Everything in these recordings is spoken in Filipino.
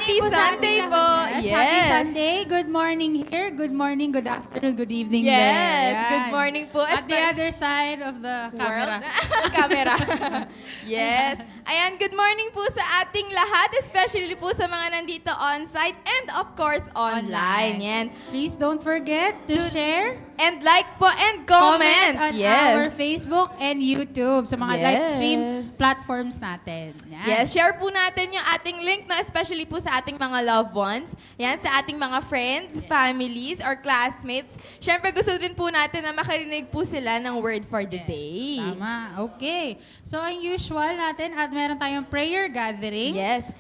Happy Sunday po! Yes. Happy Sunday. Good morning here. Good morning, good afternoon, good evening Yes. there. Good morning po. At the other side of the camera. Camera. Yes. Ayan, good morning po sa ating lahat, especially po sa mga nandito on-site and of course online. Yan. Please don't forget to share and like po and comment. on our Facebook and YouTube sa mga live stream platforms natin. Yan. Yes, share po natin yung ating link, no, especially po sa ating mga loved ones. Yan, sa ating mga friends, families, or classmates. Siyempre, gusto rin po natin na makarinig po sila ng word for the day. Tama. Okay. So, ang usual natin, at meron tayong prayer gathering. Yes.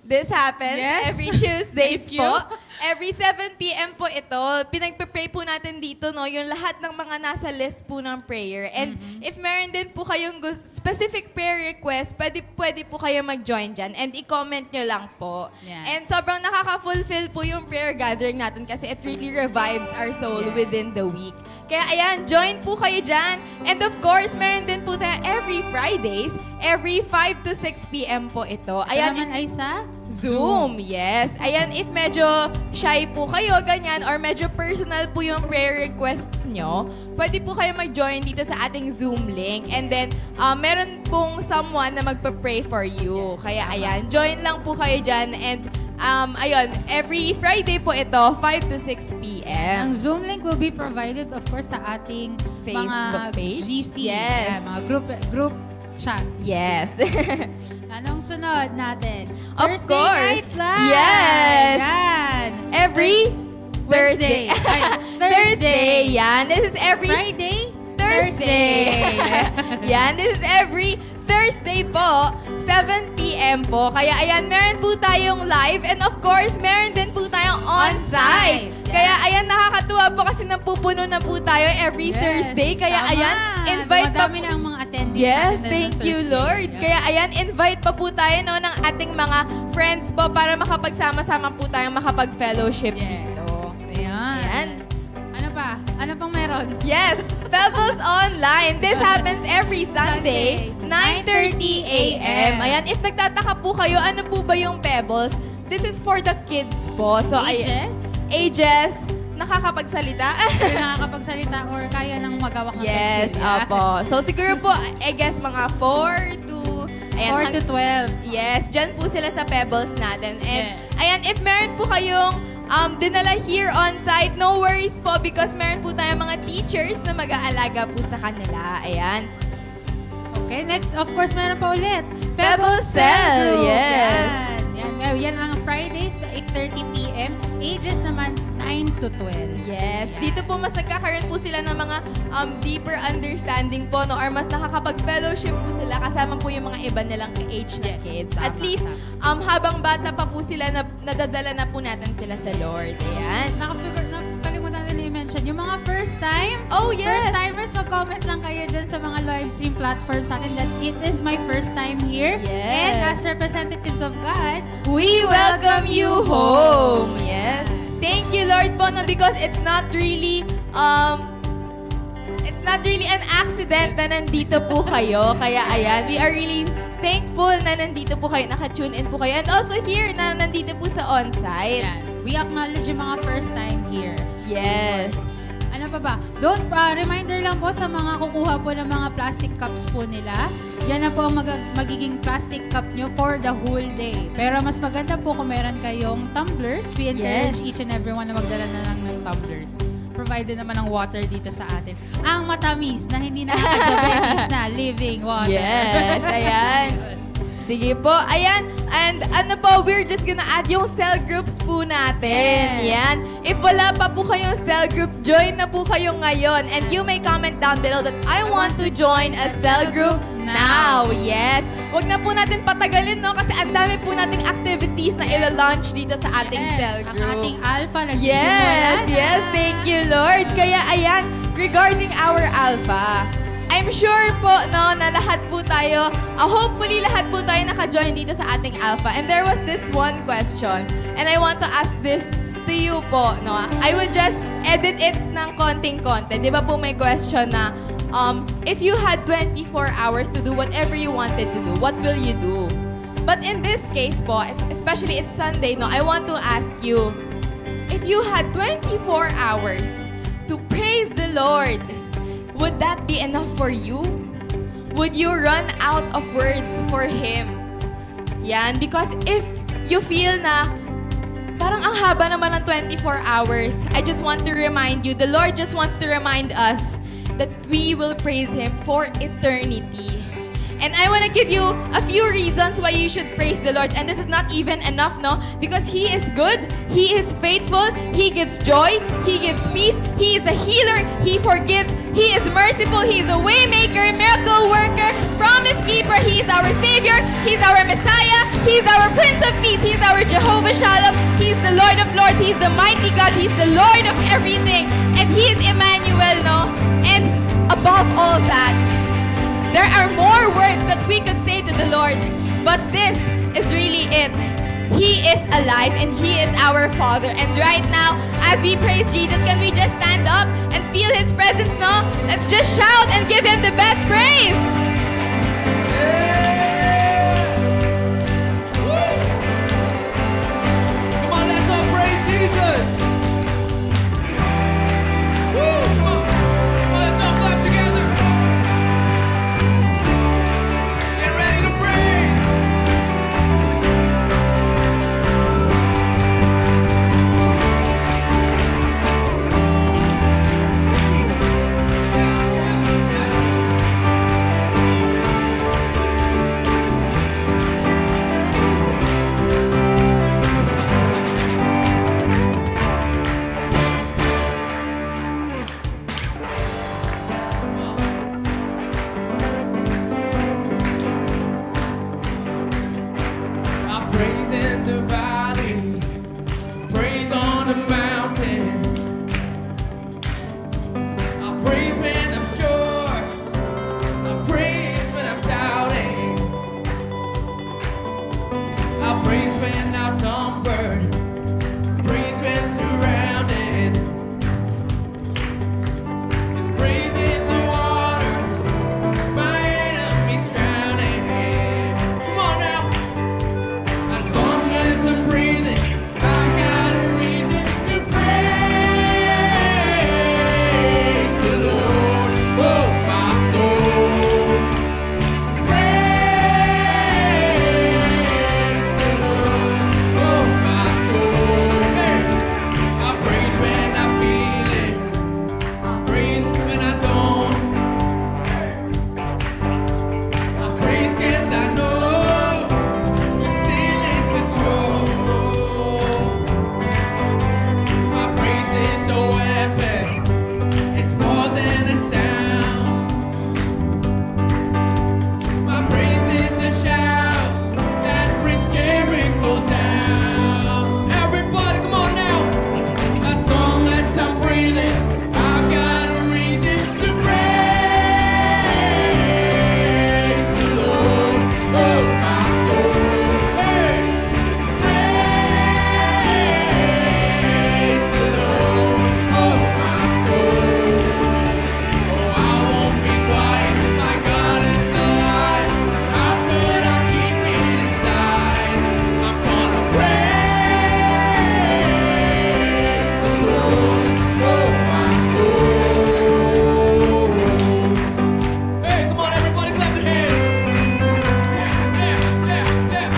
This happens every Tuesdays po. Every 7 p.m. po ito. Pinagpe-pray po natin dito, no, yung lahat ng mga nasa list po ng prayer. And if meron din po kayong specific prayer request, pwede po kayo mag-join dyan. And i-comment nyo lang po. And sobrang nakaka-fulfill po yung prayer gathering natin kasi it really revives our soul within the week. Kaya ayan, join po kayo dyan. And of course, meron din po tayo every Fridays, every 5 to 6 p.m. po ito. Ayan, naman ay sa Zoom. Yes. Ayan, if medyo shy po kayo, ganyan, or medyo personal po yung prayer requests nyo, pwede po kayo mag-join dito sa ating Zoom link. And then, meron pong someone na magpa-pray for you. Kaya ayan, join lang po kayo dyan. And ayun, every Friday po ito, 5 to 6 p.m. Ang Zoom link will be provided, of course, sa ating Facebook mga page. GC. Yes. Mga group chat. Yes. Anong sunod natin? Of Thursday course. Night Live. Yes. Yan. Every Thursday. Thursday. Yan. This is every Friday? Thursday. Yan. This is every Thursday po, 7 p.m. po. Kaya ayan, meron po tayong live and of course, meron din po tayong on-site. Kaya ayan, nakakatuwa po kasi napupuno na po tayo every Thursday. Kaya ayan, invite pa po. Madami na ang mga attendees. Yes, thank you Lord. Kaya ayan, invite pa po tayo, no, ng ating mga friends po para makapagsama-sama po tayong makapag-fellowship dito. Ayan. Ano pa? Ano pang meron? Yes, Pebbles Online. This happens every Sunday, 9:30 a.m. Ayan, if nagtataka po kayo, ano po ba yung Pebbles? This is for the kids po. So, ages, nakakapagsalita. Nakakapagsalita or kaya nang magawak ng Yes, opo. So, siguro po, I guess, mga 4 to 12. Yes, dyan po sila sa Pebbles natin. And, ayan, if meron po kayong dinala here on site, no worries po because meron po tayong mga teachers na mag-aalaga po sa kanila. Ayan. Okay, next, of course, meron pa ulit. Pebbles Cell. Yes. Yan ang Fridays na 8:30 p.m. Ages naman 9 to 12. Yes. Dito po mas nagkakaroon po sila ng mga deeper understanding po, no, or mas nakakapag-fellowship po sila kasama po yung mga iba nilang age na kids. At least, habang bata pa po sila, nadadala na po natin sila sa Lord. Ayan. Nakalimutan nila i-mention. Yung mga first time. Oh, yes. First timers, mag-comment lang kayo dyan sa mga live stream platforms natin that it is my first time here. Yes. And as representatives of God, we welcome you home. Yes. Thank you, Lord po, no, because it's not really an accident na nandito po kayo. Kaya ayan, we are really thankful na nandito po kayo, naka-tune in po kayo. And also here, na nandito po sa on-site. we acknowledge yung mga first time here. Yes. Ano pa ba? Reminder lang po sa mga kukuha po ng mga plastic cups po nila. Yan na po ang magiging plastic cup nyo for the whole day. Pero mas maganda po kung meron kayong tumblers. We encourage each and everyone na magdala na lang ng tumblers. Provided naman ng water dito sa atin. Ang matamis na hindi na diabetes na living water. Yes, ayan. Sige po, ayan. And ano po, we're just gonna add yung cell groups po natin. Yan. If wala pa po kayong cell group, join na po kayo ngayon. And you may comment down below that I want to join a cell group now. Yes. Huwag na po natin patagalin, no? Kasi ang dami po nating activities na ila-launch dito sa ating cell group. Ang ating alpha nagsisimula. Yes, thank you, Lord. Kaya ayan, regarding our alpha, I'm sure po, no, na lahat po tayo, hopefully lahat po tayo naka-join dito sa ating alpha. And there was this one question, and I want to ask this to you po, no. I will just edit it ng konting-konti. Di ba po may question na, if you had 24 hours to do whatever you wanted to do, what will you do? But in this case po, especially it's Sunday, no, I want to ask you, if you had 24 hours to praise the Lord, would that be enough for you? Would you run out of words for Him? Yan, because if you feel na parang ang haba naman ng 24 hours, I just want to remind you, the Lord just wants to remind us that we will praise Him for eternity. And I want to give you a few reasons why you should praise the Lord. And this is not even enough, no? Because He is good, He is faithful, He gives joy, He gives peace, He is a healer, He forgives, He is merciful, He is a way maker, miracle worker, promise keeper, He is our Savior, He's our Messiah, He's our Prince of Peace, He's our Jehovah Shalom, He's the Lord of Lords, He's the mighty God, He's the Lord of everything. And He is Emmanuel, no? And above all that, there are more words that we could say to the Lord, but this is really it. He is alive and He is our Father. And right now, as we praise Jesus, can we just stand up and feel His presence, no? Let's just shout and give Him the best praise. Yeah. Come on, let's all praise Jesus. Woo. Come on, let's all clap together. Praise in the valley, praise on the mountain. I praise when I'm sure, I praise when I'm doubting. I praise when outnumbered, praise when surrounded. His praise is the waters, my enemies drowning. Come on now. As long as I'm breathing, I've got a reason to praise the Lord. Oh, my soul, praise the Lord. Oh, my soul. Hey, I praise when I feel it, I praise when I don't. I praise 'cause I know You're still in control. My praise is a weapon. It's more than a sound. My praise is a shout that brings Jericho down. Everybody, come on now. As long as I'm breathing, I've got a reason to praise the Lord. Oh, my soul. Hey, praise the Lord. Oh, my soul. Oh, I won't be quiet. My God is alive. How could I keep it inside? I'm gonna praise the Lord. Oh, my soul. Hey, come on, everybody, clap your hands. Yeah, yeah, yeah, yeah.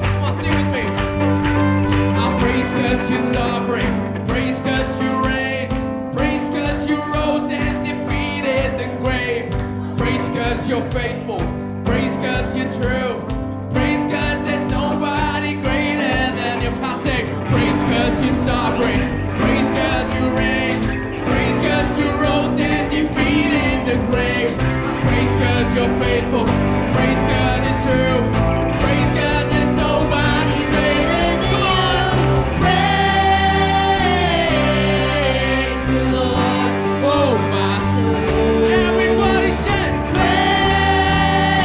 Come on, sing with me. I'll praise 'cause you're sovereign. Praise 'cause you reign. Praise 'cause you rose and defeated the grave. Praise 'cause you're faithful. Praise 'cause you're true. Praise 'cause there's nobody greater than you. I say, praise 'cause you're sovereign. Praise 'cause you reign. Praise 'cause you rose and defeated the grave. Praise 'cause you're faithful. Praise 'cause you're true. Praise 'cause there's nobody greater than you. Praise the Lord. Oh, my soul. Everybody shout, praise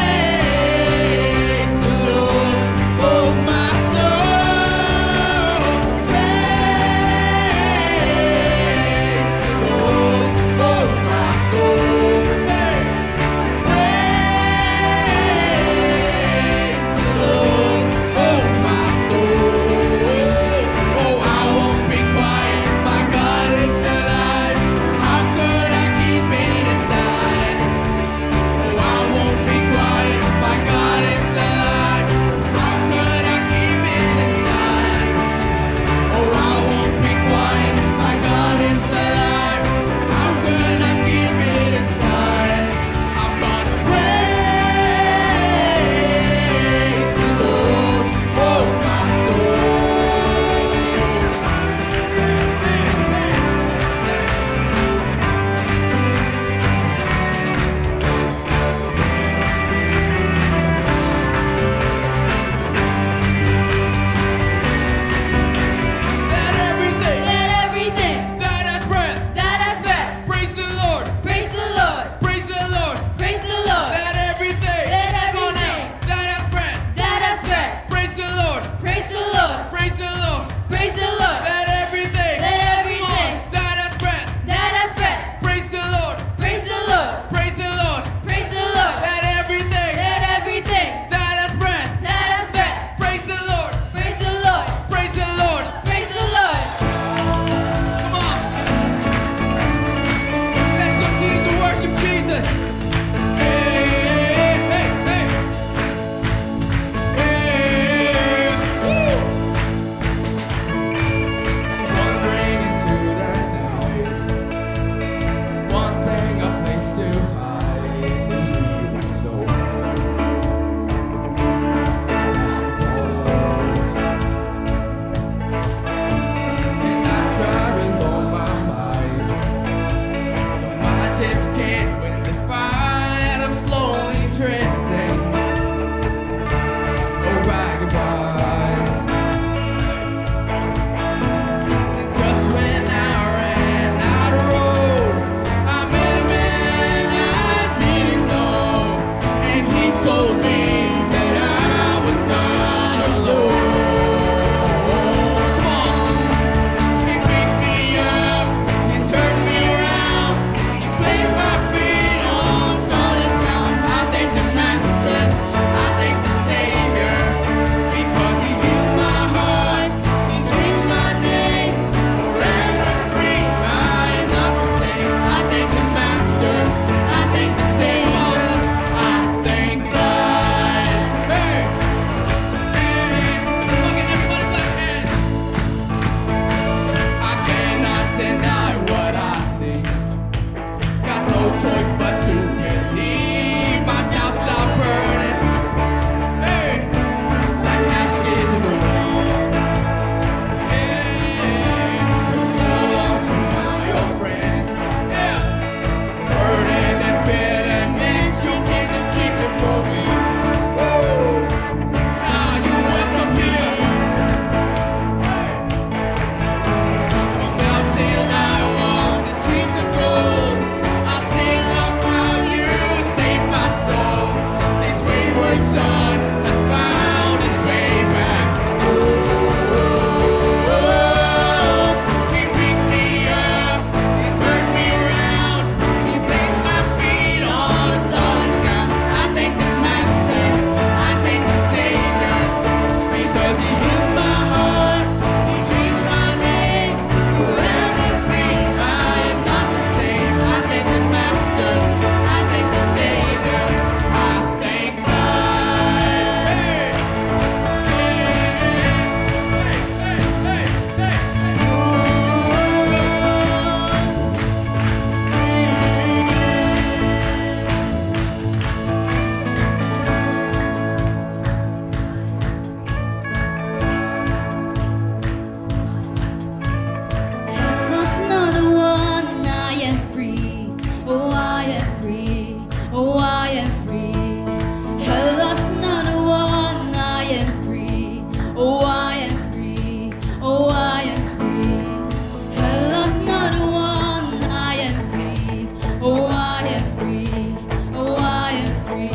Oh, I am free. Oh, I am free. Hell has not won. I am free. Oh, I am free. Oh, I am free.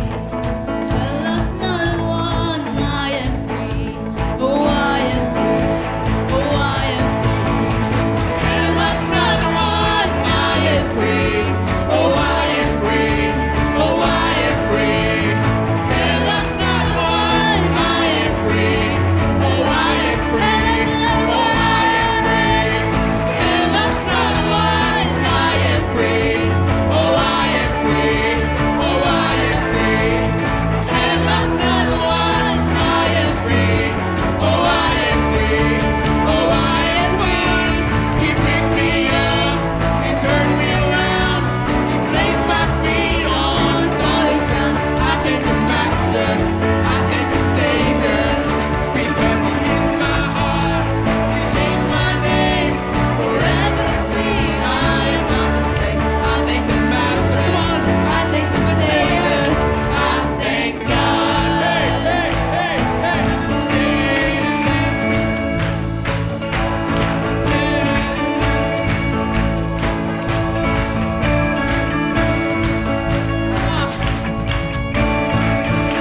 Hell has not won. I am free. Oh, I am free. Oh, I am free. Hell has not won. I am free. Oh, I am free. Oh, I am free. Hell has not won. I am free. Oh, I am free. Oh, I am free. Hell has not won. I am free. Oh, I am free. Oh, I am free. Hell has not won. I am free. Oh, I am free. Oh, I am free. He picked me up. He turned me around. He placed my feet on a solid ground. I thank the Master. I thank the Savior. Because he hit my heart. He changed my name. Forever free. I am not the same. I thank the Master. Come on. I thank the Savior. I thank God. Hey, hey, hey, hey,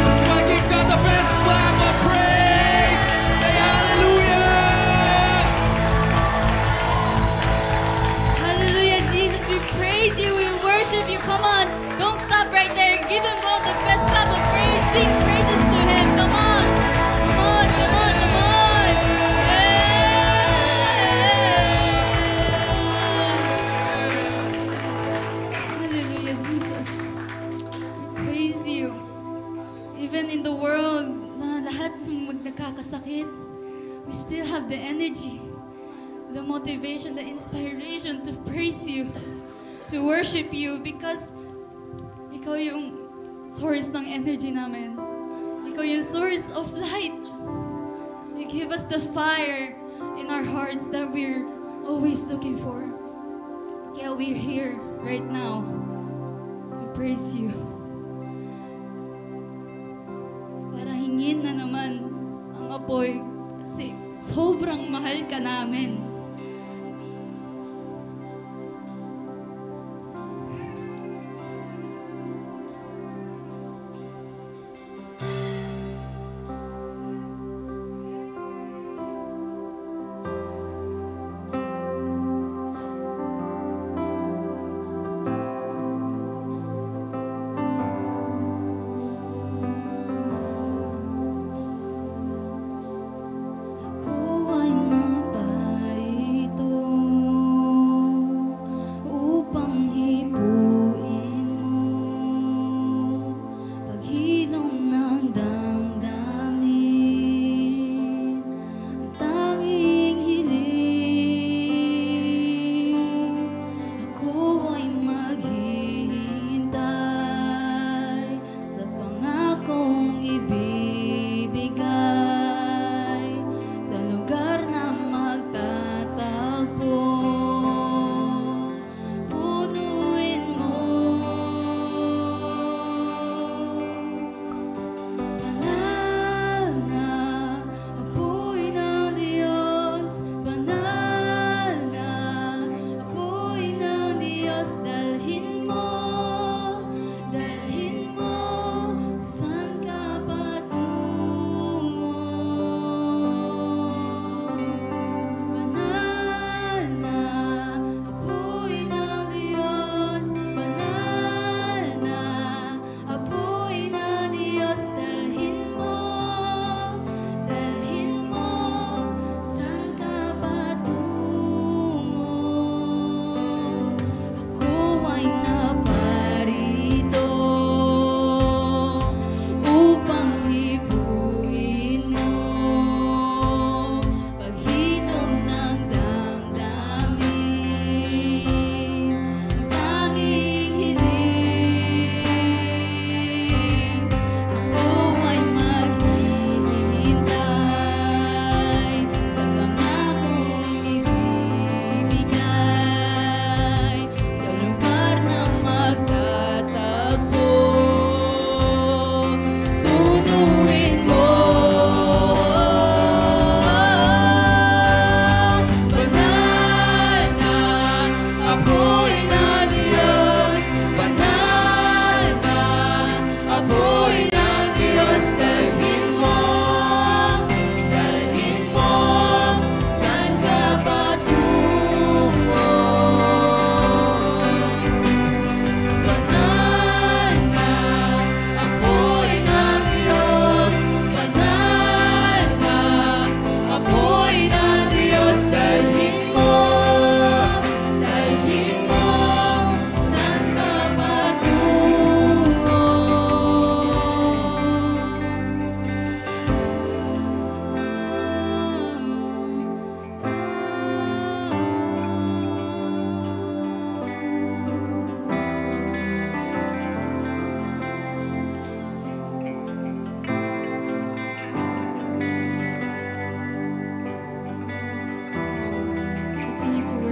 Come on, give God the best clap of praise. Say hallelujah. Hallelujah, Jesus, we praise you, we worship you. Come on, don't stop right there. Give him all the best clap of praise. Sing praises to him. Come on, come on, come on, come on. Hallelujah, Jesus. We praise you. Even in the world na lahat ng nagkakasakit, we still have the energy, the motivation, the inspiration to praise you, to worship you, because ikaw yung source ng energy namin. Ikaw yung source of light. You give us the fire in our hearts that we're always looking for. Kaya we're here right now to praise you. Para hingin na naman ang apoy kasi sobrang mahal ka namin. Ako ay napay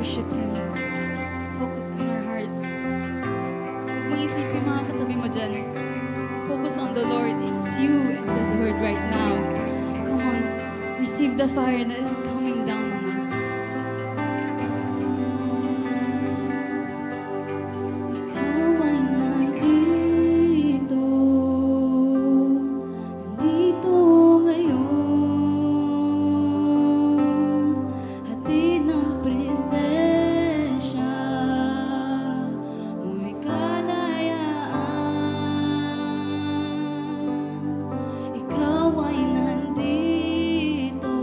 worship Him. Focus in our hearts. Huwag mong isipin mga katabi mo dyan. Focus on the Lord. It's you and the Lord right now. Come on, receive the fire that is coming down on us. Ikaw ay nandito, nandito ngayon, hatid ng presensya mo'y kalayaan. Ikaw ay nandito,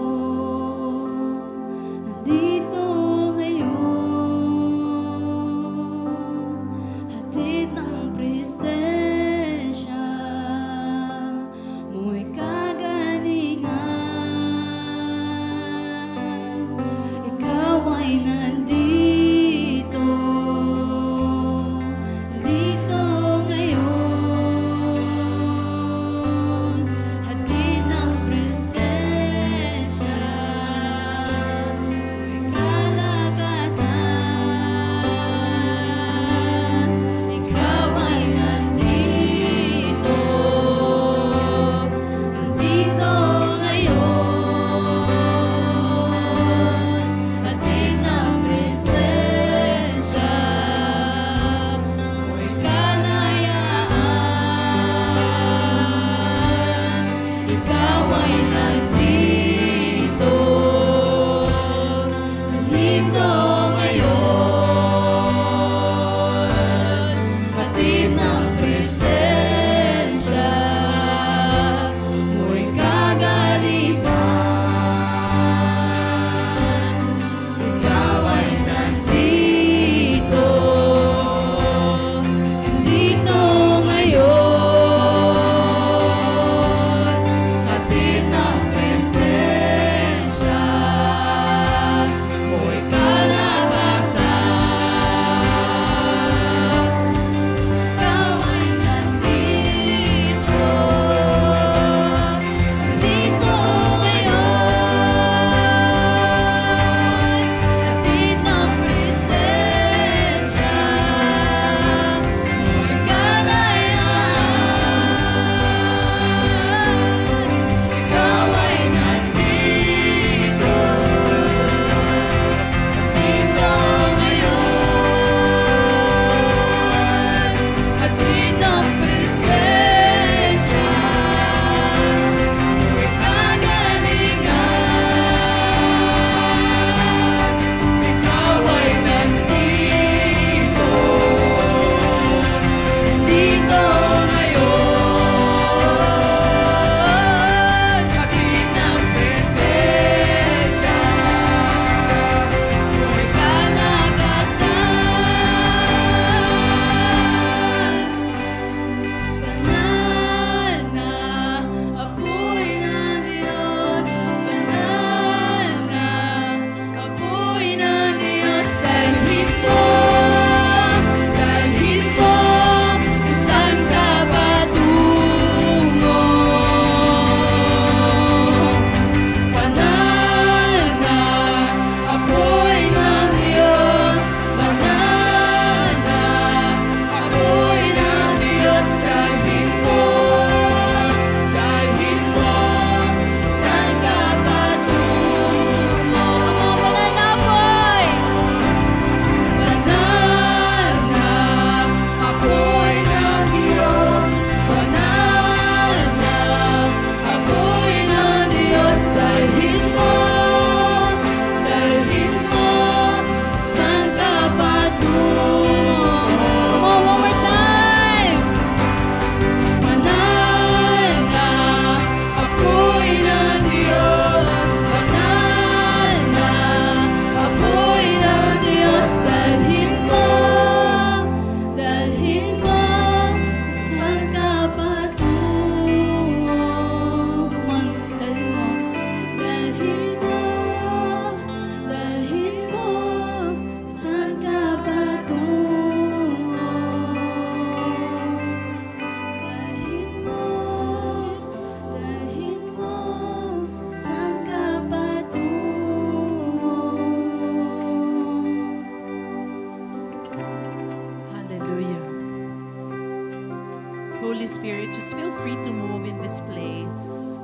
Spirit, just feel free to move in this place.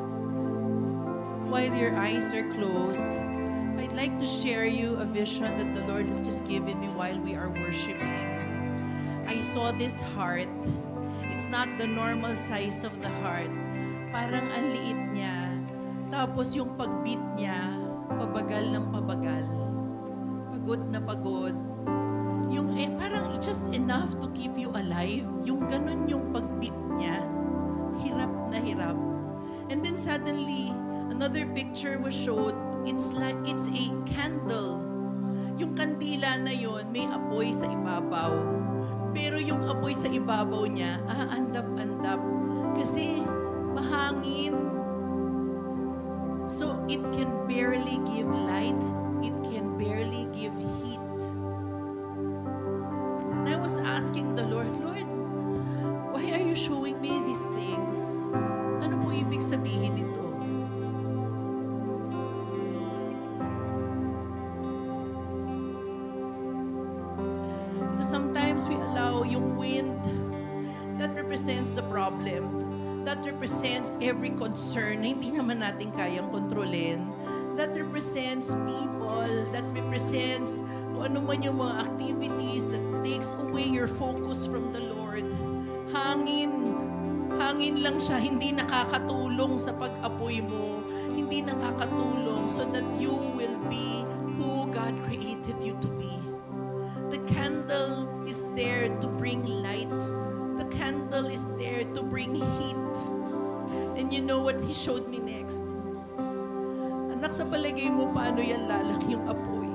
While your eyes are closed, I'd like to share you a vision that the Lord has just given me while we are worshiping. I saw this heart. It's not the normal size of the heart. Parang ang liit niya. Tapos yung pagbeat niya, pabagal ng pabagal. Pagod na pagod. Yung parang just enough to keep you alive. Yung ganun yung pagbeat niya. Hirap na hirap. And then suddenly, another picture was showed. It's a candle. Yung kandila na yon may apoy sa ibabaw. Pero yung apoy sa ibabaw niya, aandap-andap. Kasi mahangin. So it can barely give light. It can barely give heat. And I was asking the Lord, Lord, why are you showing me these things? Ano po ibig sabihin nito? Sometimes we allow yung wind that represents the problem, that represents every concern na hindi naman natin kayang kontrolin, that represents people, that represents kung ano man yung mga activities that takes away your focus from the Lord. Hangin lang siya, hindi nakakatulong sa pag-apoy mo, hindi nakakatulong so that you will be who God created you to be. The candle is there to bring light. The candle is there to bring heat. And you know what He showed me next? Anak, sa palagay mo, paano yan lalaki yung apoy?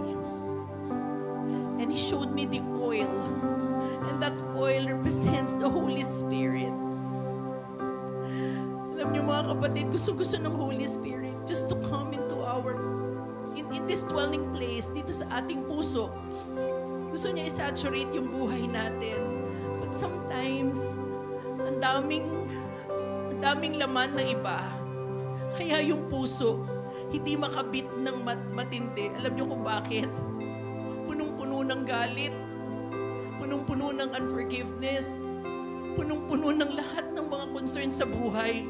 And He showed me the oil. And that oil represents the Holy Spirit. Alam niyo mga kapatid, gusto-gusto ng Holy Spirit just to come into in this dwelling place, dito sa ating puso. Gusto niya i-saturate yung buhay natin. But sometimes, ang daming laman na iba. Kaya yung puso, hindi makabit ng matindi. Alam niyo kung bakit? Punong-puno ng galit. Punong-puno ng unforgiveness. Punong-puno ng lahat ng mga concern sa buhay.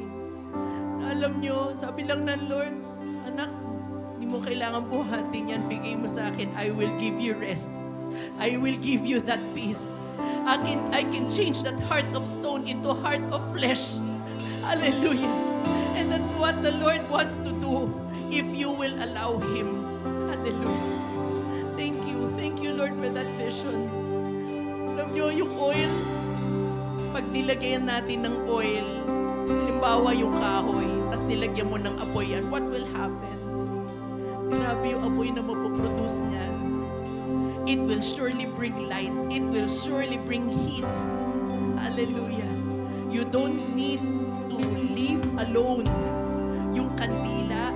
Na alam niyo, sabi lang ng Lord, anak, hindi mo kailangan buhatin yan. Bigay mo sa akin, I will give you rest. I will give you that peace. I can change that heart of stone into a heart of flesh. Hallelujah. And that's what the Lord wants to do if you will allow Him. Hallelujah. Thank you. Thank you, Lord, for that vision. Alam niyo, yung oil, pag nilagyan natin ng oil, halimbawa yung kahoy, tas nilagyan mo ng apoy yan, what will happen? Grabe yung apoy na mapoproduce niyan. It will surely bring light. It will surely bring heat. Hallelujah. You don't need to leave alone. Yung kandila,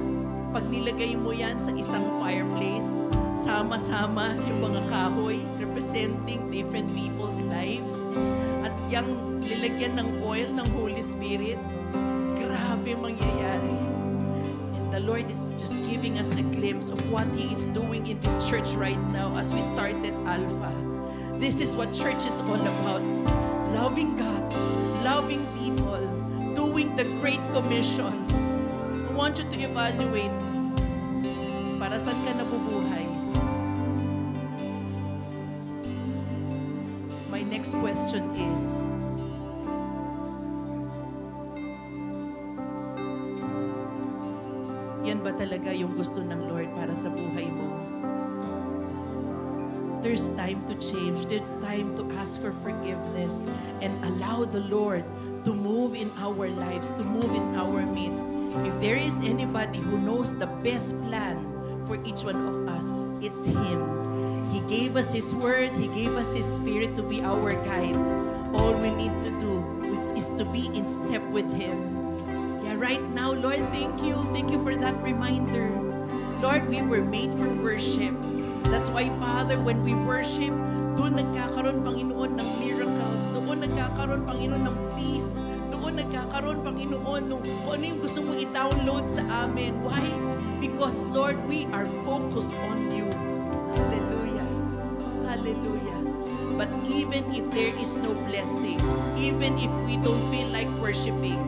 pag nilagay mo yan sa isang fireplace, sama-sama yung mga kahoy representing different people's lives. At yung nilagyan ng oil ng Holy Spirit, grabe mangyayari. The Lord is just giving us a glimpse of what He is doing in this church right now as we started Alpha. This is what church is all about. Loving God, loving people, doing the Great Commission. I want you to evaluate para saan ka nabubuhay. My next question is, yan ba talaga yung gusto ng Lord para sa buhay mo? There's time to change. There's time to ask for forgiveness and allow the Lord to move in our lives, to move in our midst. If there is anybody who knows the best plan for each one of us, it's Him. He gave us His Word. He gave us His Spirit to be our guide. All we need to do is to be in step with Him. Right now, Lord, thank you. Thank you for that reminder. Lord, we were made for worship. That's why, Father, when we worship, doon nagkakaroon, Panginoon, ng miracles. Doon nagkakaroon, Panginoon, ng peace. Doon nagkakaroon, Panginoon, kung ano yung gusto mo i-download sa amin. Why? Because, Lord, we are focused on you. Hallelujah. Hallelujah. Hallelujah. But even if there is no blessing, even if we don't feel like worshiping,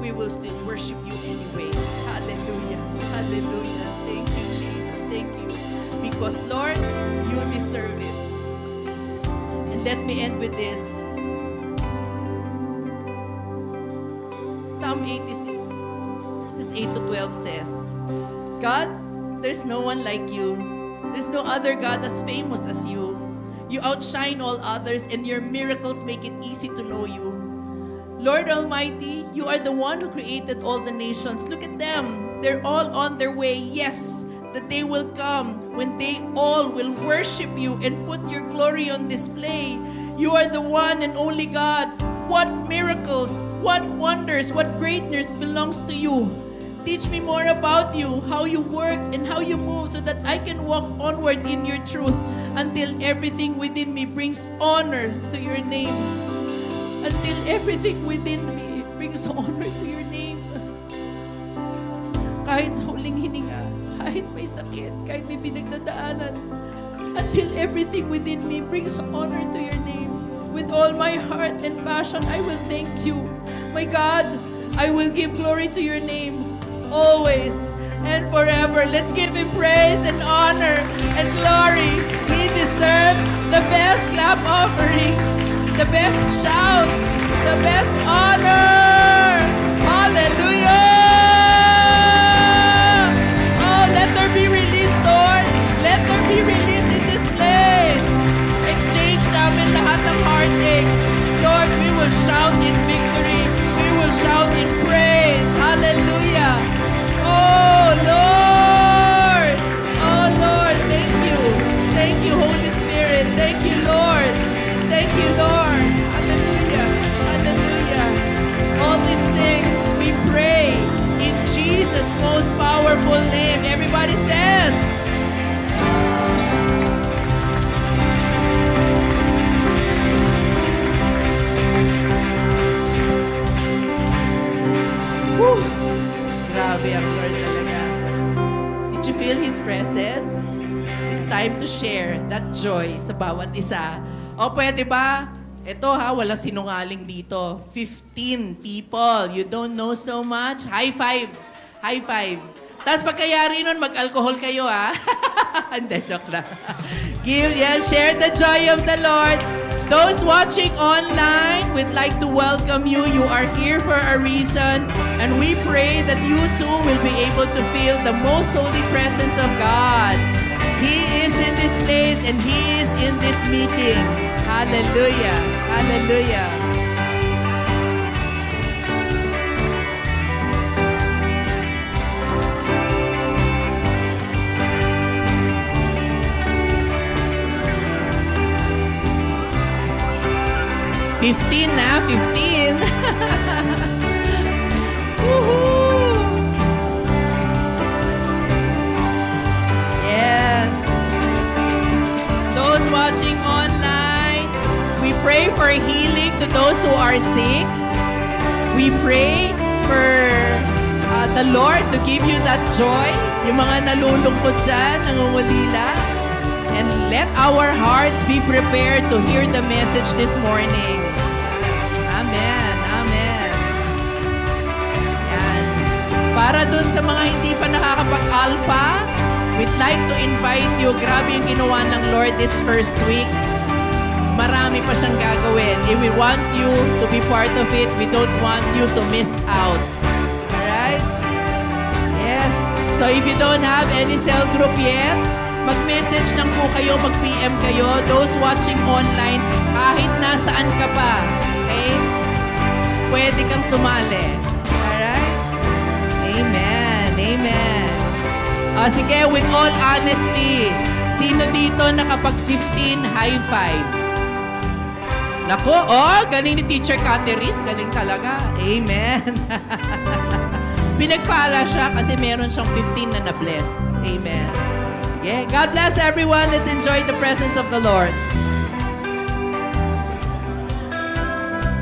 we will still worship you anyway. Hallelujah. Hallelujah. Thank you, Jesus. Thank you. Because, Lord, you deserve it. And let me end with this. Psalm 86, verses 8 to 12 says, God, there's no one like you. There's no other God as famous as you. You outshine all others, and your miracles make it easy to know you. Lord Almighty, you are the one who created all the nations. Look at them. They're all on their way. Yes, the day will come when they all will worship you and put your glory on display. You are the one and only God. What miracles, what wonders, what greatness belongs to you. Teach me more about you, how you work and how you move, so that I can walk onward in your truth until everything within me brings honor to your name. Until everything within me brings honor to your name. Kahit sa huling hininga, kahit may sakit, kahit may pinagdadaanan, until everything within me brings honor to your name. With all my heart and passion, I will thank you. My God, I will give glory to your name, always and forever. Let's give him praise and honor and glory. He deserves the best clap offering, the best shout, the best honor. Hallelujah! Oh, let there be release, Lord. Let there be release in this place. Exchange namin lahat ng heartaches. Lord, we will shout in victory. We will shout in praise. Hallelujah! Oh, Lord! Oh, Lord, thank you. Thank you, Holy Spirit. Thank you, Lord. Thank you, Lord. Hallelujah. Hallelujah. All these things we pray in Jesus' most powerful name. Everybody says, whew. Grabe ang Lord talaga. Did you feel His presence? It's time to share that joy sa bawat isa. O pwede ba? Ito ha, walang sinungaling dito. 15 people. You don't know so much. High five. High five. Tapos pagkayari nun, mag-alcohol kayo ha. Hindi, joke lang. Share the joy of the Lord. Those watching online, we'd like to welcome you. You are here for a reason. And we pray that you too will be able to feel the most holy presence of God. He is in this place and He is in this meeting. Hallelujah. Hallelujah. $15 na, 15. Woohoo! Yes. Those watching online, we pray for healing to those who are sick. We pray for the Lord to give you that joy. Yung mga nalulungkot dyan, nangungulila. And let our hearts be prepared to hear the message this morning. Amen. Amen. Yan. Para dun sa mga hindi pa nakakapag-alpha, we'd like to invite you. Grabe yung ginawa ng Lord this first week. Marami pa siyang gagawin. And we want you to be part of it. We don't want you to miss out. Alright? Yes. So if you don't have any cell group yet, mag-message lang po kayo, mag-PM kayo. Those watching online, kahit nasaan ka pa, okay? Pwede kang sumali. Alright? Amen. Amen. Sige, with all honesty, sino dito nakapag-15 high five? Nako, galing ni Teacher Catherine. Galing talaga. Amen. Pinagpala siya kasi meron siyang 15 na na-bless. Amen. Yeah. God bless everyone. Let's enjoy the presence of the Lord.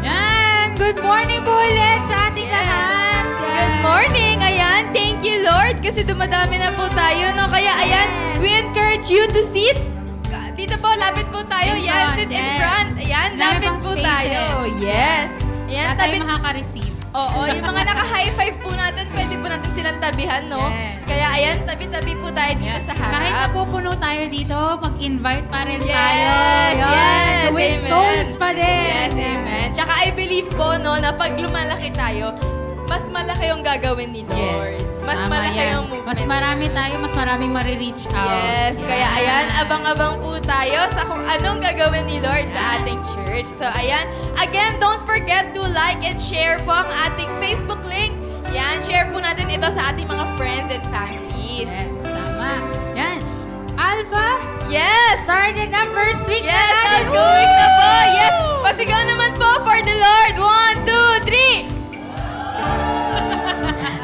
Yan! Good morning po ulit sa ating lahat. Good morning! Ayan, thank you Lord kasi dumadami na po tayo. No? Kaya ayan, we encourage you to sit. Dito po, lapit po tayo. In Yan, front, sit in yes. front. Ayan, Dami lapit pang po spaces. tayo. Yes. Ayan, Lahat tayo makaka-receive. Oo, yung mga naka-high five po natin, pwede po natin silang tabihan, no? Yes. Kaya ayan, tabi-tabi po tayo dito sa harap. Kahit napupuno tayo dito, mag-invite pa rin Yes, tayo. yes, Win amen. souls pa din. Yes, amen. Tsaka I believe po, no, na pag lumalaki tayo, mas malaki yung gagawin ni Lord. Mas Tama malaki yan. yung movement. Mas marami tayo, mas maraming marireach out. Yes, kaya ayan, abang-abang po tayo sa kung anong gagawin ni Lord sa ating church. So ayan, again, don't forget to like and share po ang ating Facebook link. Yan, share po natin ito sa ating mga friends and families. Yes, tama. Yan. Alpha, Yes! started na first week Yes, na natin. ongoing na po. Woo! Yes, pasigaw naman po for the Lord. 1, 2, 3!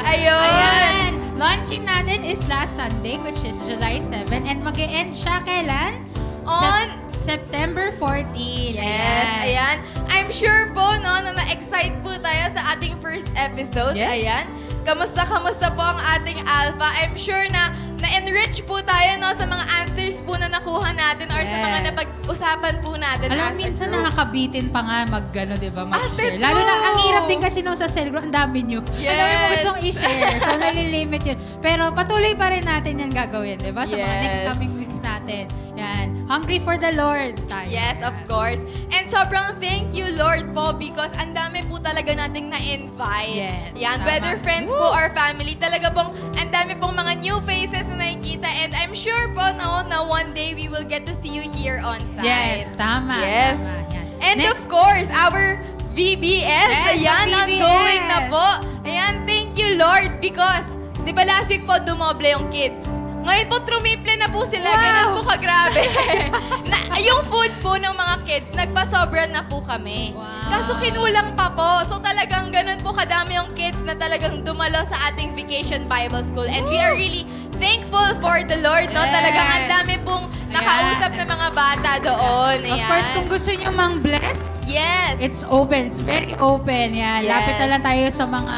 Ayun. Ayan. Launching natin is last Sunday, which is July 7. And mag-e-end siya kailan? On September 14. Yes, ayan. I'm sure po, no, na na-excite po tayo sa ating first episode. Yes. Ayan. Kamusta po ang ating Alpha? I'm sure na na-enrich po tayo, no, sa mga answers po na nakuha natin or sa mga Yes. napag-usapan po natin Alam, as a minsan group. nakakabitin pa nga mag-ano, di ba, mag-share. true. Lalo na, ang hirap din kasi nung sa cell group, ang dami nyo. Yes. Ang dami mo gustong i-share. So, nalilimit yun. Pero patuloy pa rin natin yan gagawin, di ba? Sa mga Yes. next coming weeks natin. Yan. Hungry for the Lord tayo. Yes, of course. And sobrang thank you, Lord po, because ang dami po talaga nating na-invite. Yes, Yan, tama. whether friends po or family, talaga pong ang dami pong mga new faces na nakikita. And I'm sure po, no, na one day we will get to see you here on site. Yes, tama. Yes. Tama, yan. And of Next. course, our VBS. Yes, Ayan, the VBS. ongoing na po. Ayan, thank you, Lord, because, di ba last week po, dumoble yung kids. Ngayon po, trumiple na po sila. Wow. Ganun po kagrabe. Yung food po ng mga kids, nagpasobra na po kami. Wow. Kaso kinulang pa po. So talagang ganun po kadami yung kids na talagang dumalo sa ating Vacation Bible School. And we are really thankful for the Lord, no? Yes. Talagang ang dami pong nakausap na mga bata doon. Of Ayan. course, kung gusto nyo mang bless, Yes. it's open. It's very open. Yan. Yes. Lapit na lang tayo sa mga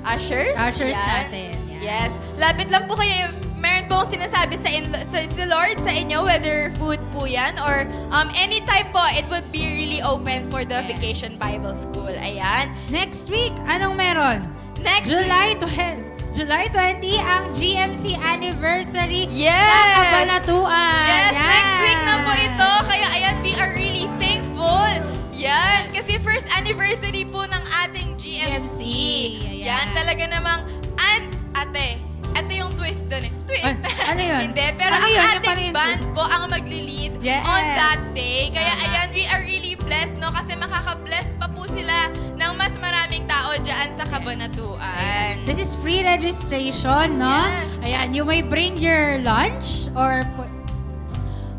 Ushers? ushers Yan. natin. Yan. Yes. Lapit lang po kayo. Meron po akong sinasabi sa Lord sa inyo, whether food po yan or any type po, it would be really open for the Yes. Vacation Bible School. Ayan. Next week, anong meron? Next July 20 ang GMC anniversary Yes! sa Kabanatuan. Yes, Yan. next week na po ito. Kaya ayan, we are really thankful. Yan, kasi first anniversary po ng ating GMC. Ayan. Yan, talaga namang, ate, ito yung twist doon eh. Twist. Ano yun? Hindi, pero Ano ang yun? Yung ating parang yung band twist? po ang magli-lead Yes. on that day. Kaya Tama. ayan, we are really blessed, no? Kasi makaka-bless pa po sila ng mas maraming tao dyan sa Kabanatuan. This is free registration, no? Yes. Ayan, you may bring your lunch or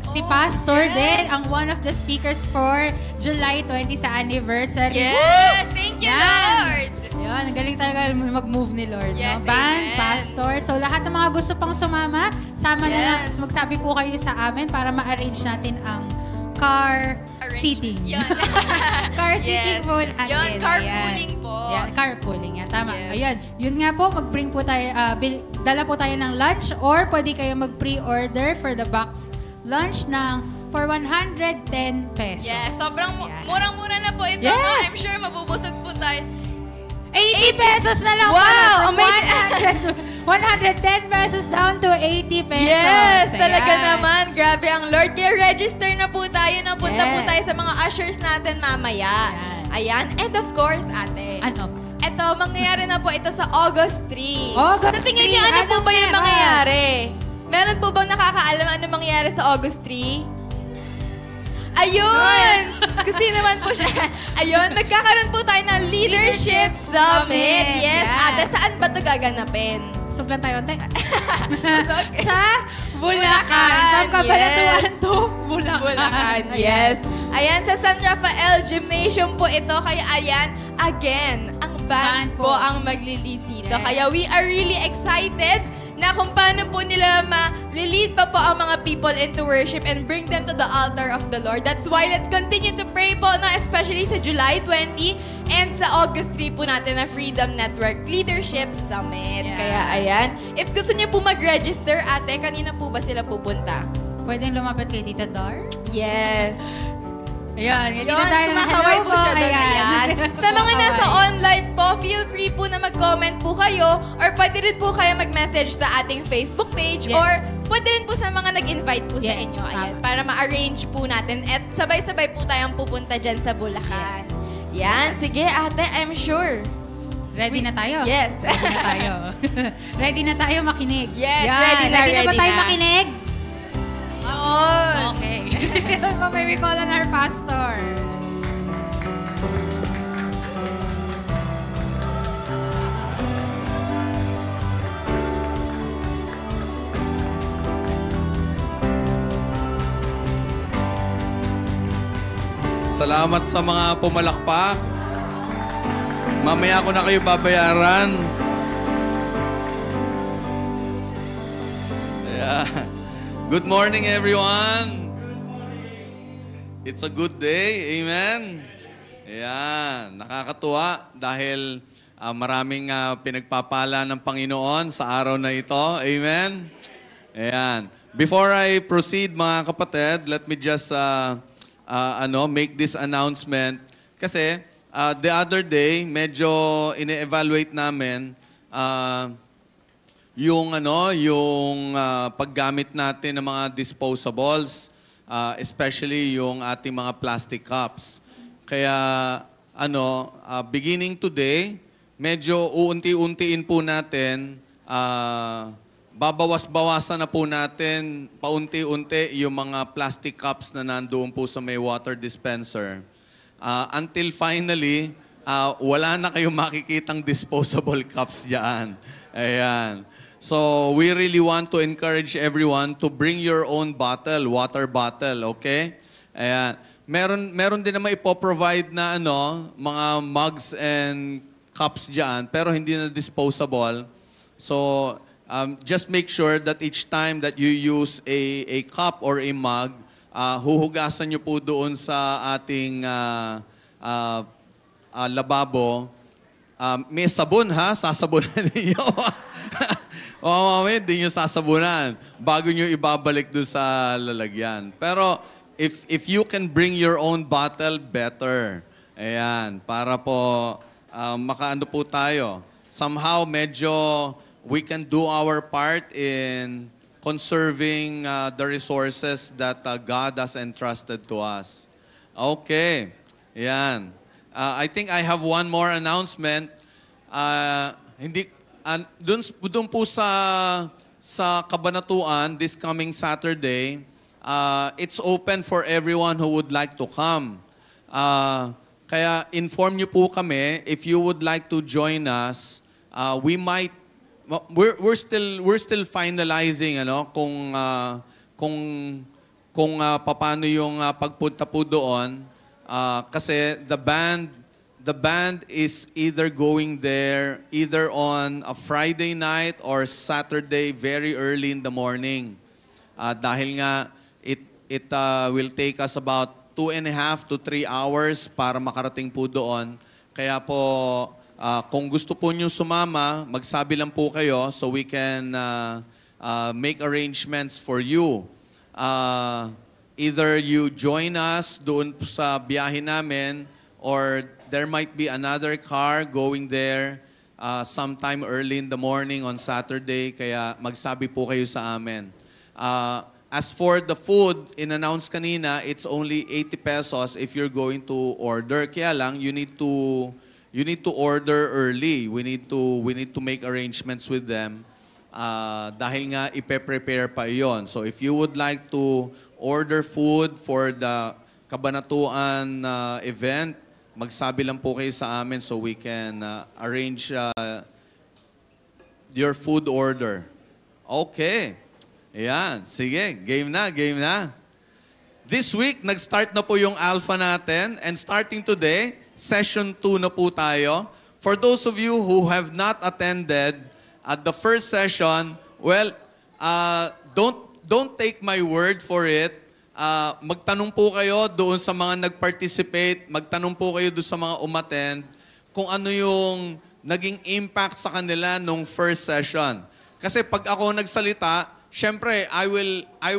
si Oh, Pastor yes. din ang one of the speakers for July 20 sa anniversary. Yes! Thank you, Yan. Lord! Yan, ang galing talaga mag-move ni Lord. Yes, no? Band, amen. pastor. So, lahat ng mga gusto pang sumama, sama na lang. Yes. Magsabi po kayo sa amin para ma-arrange natin ang car seating. Yun. Car seating Yes. po natin. Yun, carpooling Ayan. po. Yan, carpooling. Yan, tama. Yes. Ayan. Yun nga po, mag-bring po tayo, dala po tayo ng lunch or pwede kayo mag-pre-order for the box lunch for 110 pesos. Yes, sobrang Yan. murang-mura na po ito. Yes. No? I'm sure mabubusog po tayo. 80 pesos na lang. Wow, pala. From amazing. 110 pesos down to 80 pesos. Yes, talaga Ayan. naman. Grabe ang Lord. Kaya register na po tayo. Napunta po Yes. tayo sa mga ushers natin mamaya. Ayan. And of course, ate. Ano? Ito, mangyayari na po ito sa August 3. August Sa tingin 3, niyo, ano po anong ba yung meron? mangyayari? Meron po bang nakakaalam ano mangyayari sa August 3? Ayun! Kasi naman po siya. Ayun, magkakaroon po tayo ng Leadership Summit. Yes, Yeah. ate, saan ba ito gaganapin? Suglan tayo, te. Okay. Sa Bulacan. From Kabanatuan to Bulacan. Bulacan, Ayan. yes. Ayan, sa San Rafael Gymnasium po ito. Kaya ayan, again, ang band Band po po. ang magli-lead dito. Yes. Kaya we are really excited na kung paano po nila ma-lead pa po ang mga people into worship and bring them to the altar of the Lord. That's why let's continue to pray po, no? Especially sa July 20 and sa August 3 po natin na Freedom Network Leadership Summit. Yeah. Kaya ayan, if gusto niyo po mag-register, ate, kanina po ba sila pupunta? pwedeng lumapit kay Tita Dar. Yes. Ayan, Yun, kumakaway po siya doon. Ayan. Sa mga Kumakaway. nasa online po, feel free po na mag-comment po kayo or pwede rin po kayo mag-message sa ating Facebook page Yes. or pwede rin po sa mga nag-invite po sa Yes, inyo. Ayan, tama. para ma-arrange po natin at sabay-sabay po tayong pupunta dyan sa Bulacan. Yan, sige ate, I'm sure. Ready na tayo? Yes. Ready na tayo. Ready na tayo makinig? Yes, Yan. ready na, Ready na ba ready tayo na. makinig? Yun. Okay. May we call on our pastor. Salamat sa mga pumalakpak. Mamaya ko na kayo babayaran. Yeah. Good morning, everyone. It's a good day. Amen. Ayan. Nakakatuwa dahil maraming pinagpapala ng Panginoon sa araw na ito. Amen. Ayan. Before I proceed, mga kapatid, let me just make this announcement. Kasi the other day, medyo ine-evaluate namin yung paggamit natin ng mga disposables, especially yung ating mga plastic cups. Kaya beginning today, medyo uunti-untiin po natin, babawas-bawasan na po natin paunti-unti yung mga plastic cups na nandoon po sa may water dispenser. Until finally, wala na kayong makikitang disposable cups dyan. Ayan. So, we really want to encourage everyone to bring your own bottle, water bottle, okay? Ayan. Meron din naman ipoprovide na mga mugs and cups dyan, pero hindi na disposable. So, just make sure that each time that you use a cup or a mug, huhugasan nyo po doon sa ating lababo. May sabon ha, sasabunan ninyo. Hindi nyo sasabunan bago nyo ibabalik doon sa lalagyan. Pero if you can bring your own bottle, better. Ayan, para po makaano po tayo. Somehow medyo we can do our part in conserving the resources that God has entrusted to us. Okay. Yan. I think I have one more announcement. Doon po sa Kabanatuan this coming Saturday, it's open for everyone who would like to come. Kaya inform niyo po kami if you would like to join us. We're still finalizing kung paano yung pagpunta po doon, kasi the band is either going there either on a Friday night or Saturday very early in the morning, dahil nga it will take us about 2.5 to 3 hours para makarating po doon. Kaya po kung gusto po nyo sumama, magsabi lang po kayo so we can make arrangements for you. Either you join us doon sa biyahe namin or there might be another car going there sometime early in the morning on Saturday. Kaya magsabi po kayo sa amin. As for the food, in-announce kanina, it's only 80 pesos if you're going to order. Kaya lang, you need to order early. We need to make arrangements with them. Dahil nga ipe-prepare pa yon. So if you would like to order food for the Kabanatuan event, magsabi lang po kayo sa amin so we can arrange your food order. Okay. Ayan. Sige. Game na. This week, nag-start na po yung Alpha natin. And starting today, Session 2 na po tayo. For those of you who have not attended at the first session, well, don't take my word for it. Magtanong po kayo doon sa mga nag-participate, magtanong po kayo doon sa mga umattend kung ano yung naging impact sa kanila nung first session. Kasi pag ako nagsalita, syempre, I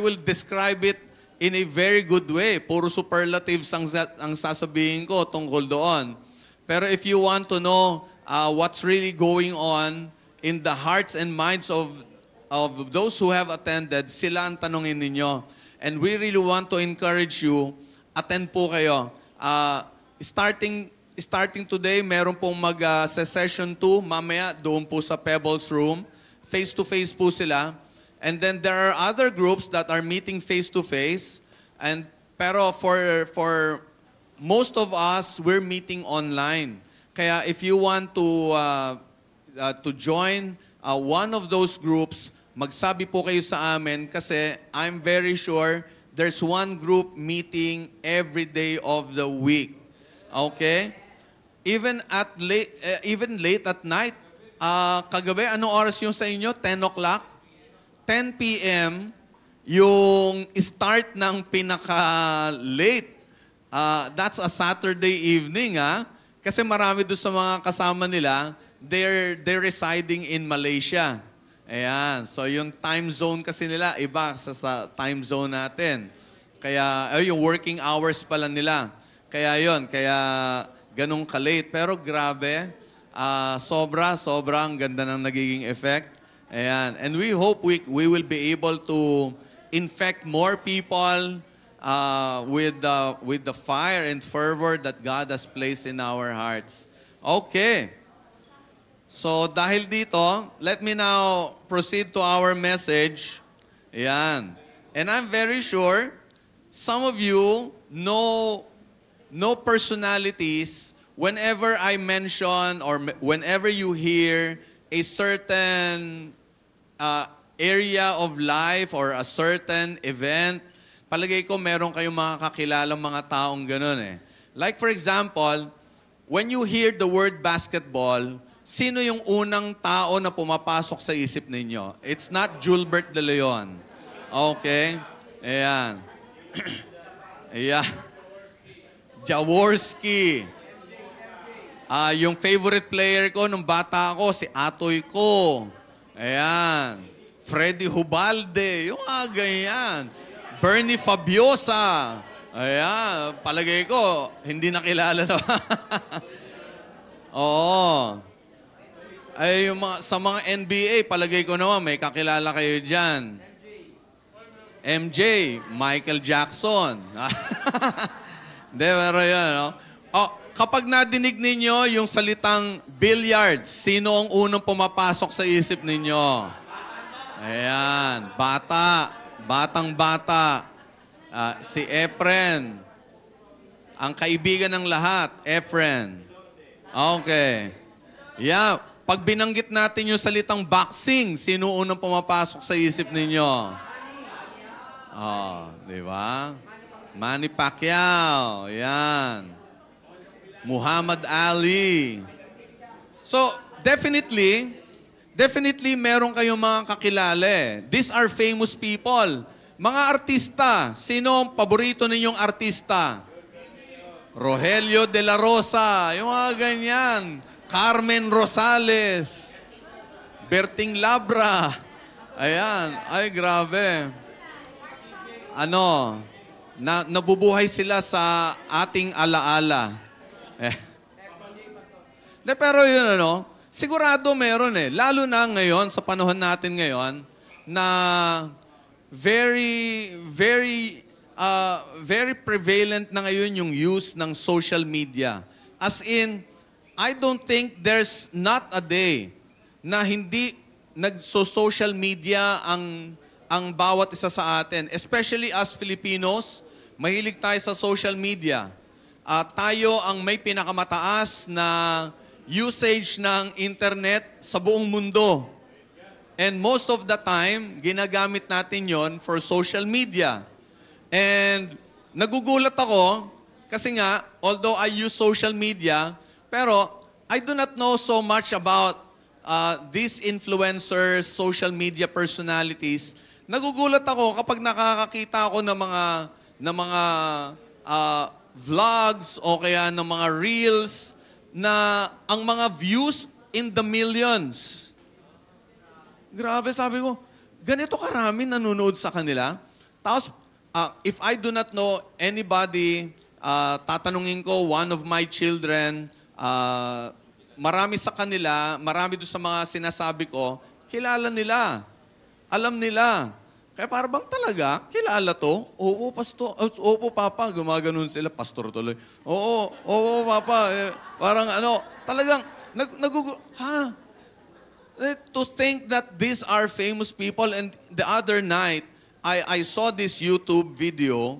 will describe it in a very good way. Puro superlatives ang sasabihin ko tungkol doon. Pero if you want to know what's really going on in the hearts and minds of those who have attended, sila ang tanongin ninyo. And we really want to encourage you, attend po kayo. Starting today, meron pong session 2, mamaya doon po sa Pebbles Room. Face-to-face po sila. And then there are other groups that are meeting face-to-face. Pero for most of us, we're meeting online. Kaya if you want to join one of those groups, magsabi po kayo sa amin kasi I'm very sure there's one group meeting every day of the week. Okay? Even late at night. Kagabi, anong oras yung sa inyo? 10 o'clock? 10 p.m. yung start ng pinaka-late. That's a Saturday evening, ha? Kasi marami doon sa mga kasama nila, they're residing in Malaysia. Ayan. So yung time zone kasi nila, iba sa time zone natin. Kaya, yung working hours pala nila. Kaya ganun ka-late. Pero grabe, sobrang ganda ng nagiging effect. Ayan. And we hope we will be able to infect more people with the fire and fervor that God has placed in our hearts. Okay. So dahil dito, let me now proceed to our message. Ayan. And I'm very sure some of you know personalities whenever I mention or whenever you hear a certain area of life or a certain event, palagay ko meron kayong mga kakilalang mga taong ganun eh. Like for example, when you hear the word basketball, sino yung unang tao na pumapasok sa isip ninyo? It's not Julbert De Leon. Okay? Ayan. Ayan. Jaworski. Yung favorite player ko nung bata ako, si Atoy ko. Ayan. Freddy Hubalde. Yung ganyan. Bernie Fabiosa. Ayan. Palagay ko, hindi nakilala na. Oo. Ay, sa mga NBA, palagay ko naman, may kakilala kayo dyan. MJ, Michael Jackson. Hindi, pero yan, no? Kapag nadinig ninyo yung salitang billiards, sino ang unang pumapasok sa isip ninyo? Ayan, batang-bata. Si Efren. Ang kaibigan ng lahat, Efren. Okay. Yeah, pag binanggit natin yung salitang boxing, sino unang pumapasok sa isip ninyo? Di ba? Manny Pacquiao. Yan. Muhammad Ali. So, definitely meron kayong mga kakilala eh. These are famous people. Mga artista. Sino ang paborito ninyong artista? Rogelio de la Rosa. Yung mga ganyan. Carmen Rosales. Berting Labra. Ayan. Ay, grabe. Nabubuhay sila sa ating alaala. Pero yun, sigurado meron eh. Lalo na ngayon, sa panahon natin ngayon, na very prevalent na ngayon yung use ng social media. As in, I don't think there's not a day na hindi nagso-social media ang bawat isa sa atin. Especially as Filipinos, mahilig tayo sa social media. Tayo ang may pinakamataas na usage ng internet sa buong mundo. And most of the time, ginagamit natin yon for social media. And nagugulat ako kasi nga, although I use social media, pero I do not know so much about these influencers, social media personalities. Nagugulat ako kapag nakakakita ako ng mga vlogs o kaya ng mga reels na ang mga views in the millions. Grabe, sabi ko, ganito karami nanonood sa kanila. Tapos, if I do not know anybody, tatanungin ko one of my children, marami sa kanila, marami doon sa mga sinasabi ko, kilala nila. Alam nila. Kaya para bang talaga, kilala to? Oo, pastor. Opo, papa. Gumaganon sila, pastor tuloy. Oo, papa. Parang talagang, to think that these are famous people. And the other night, I saw this YouTube video.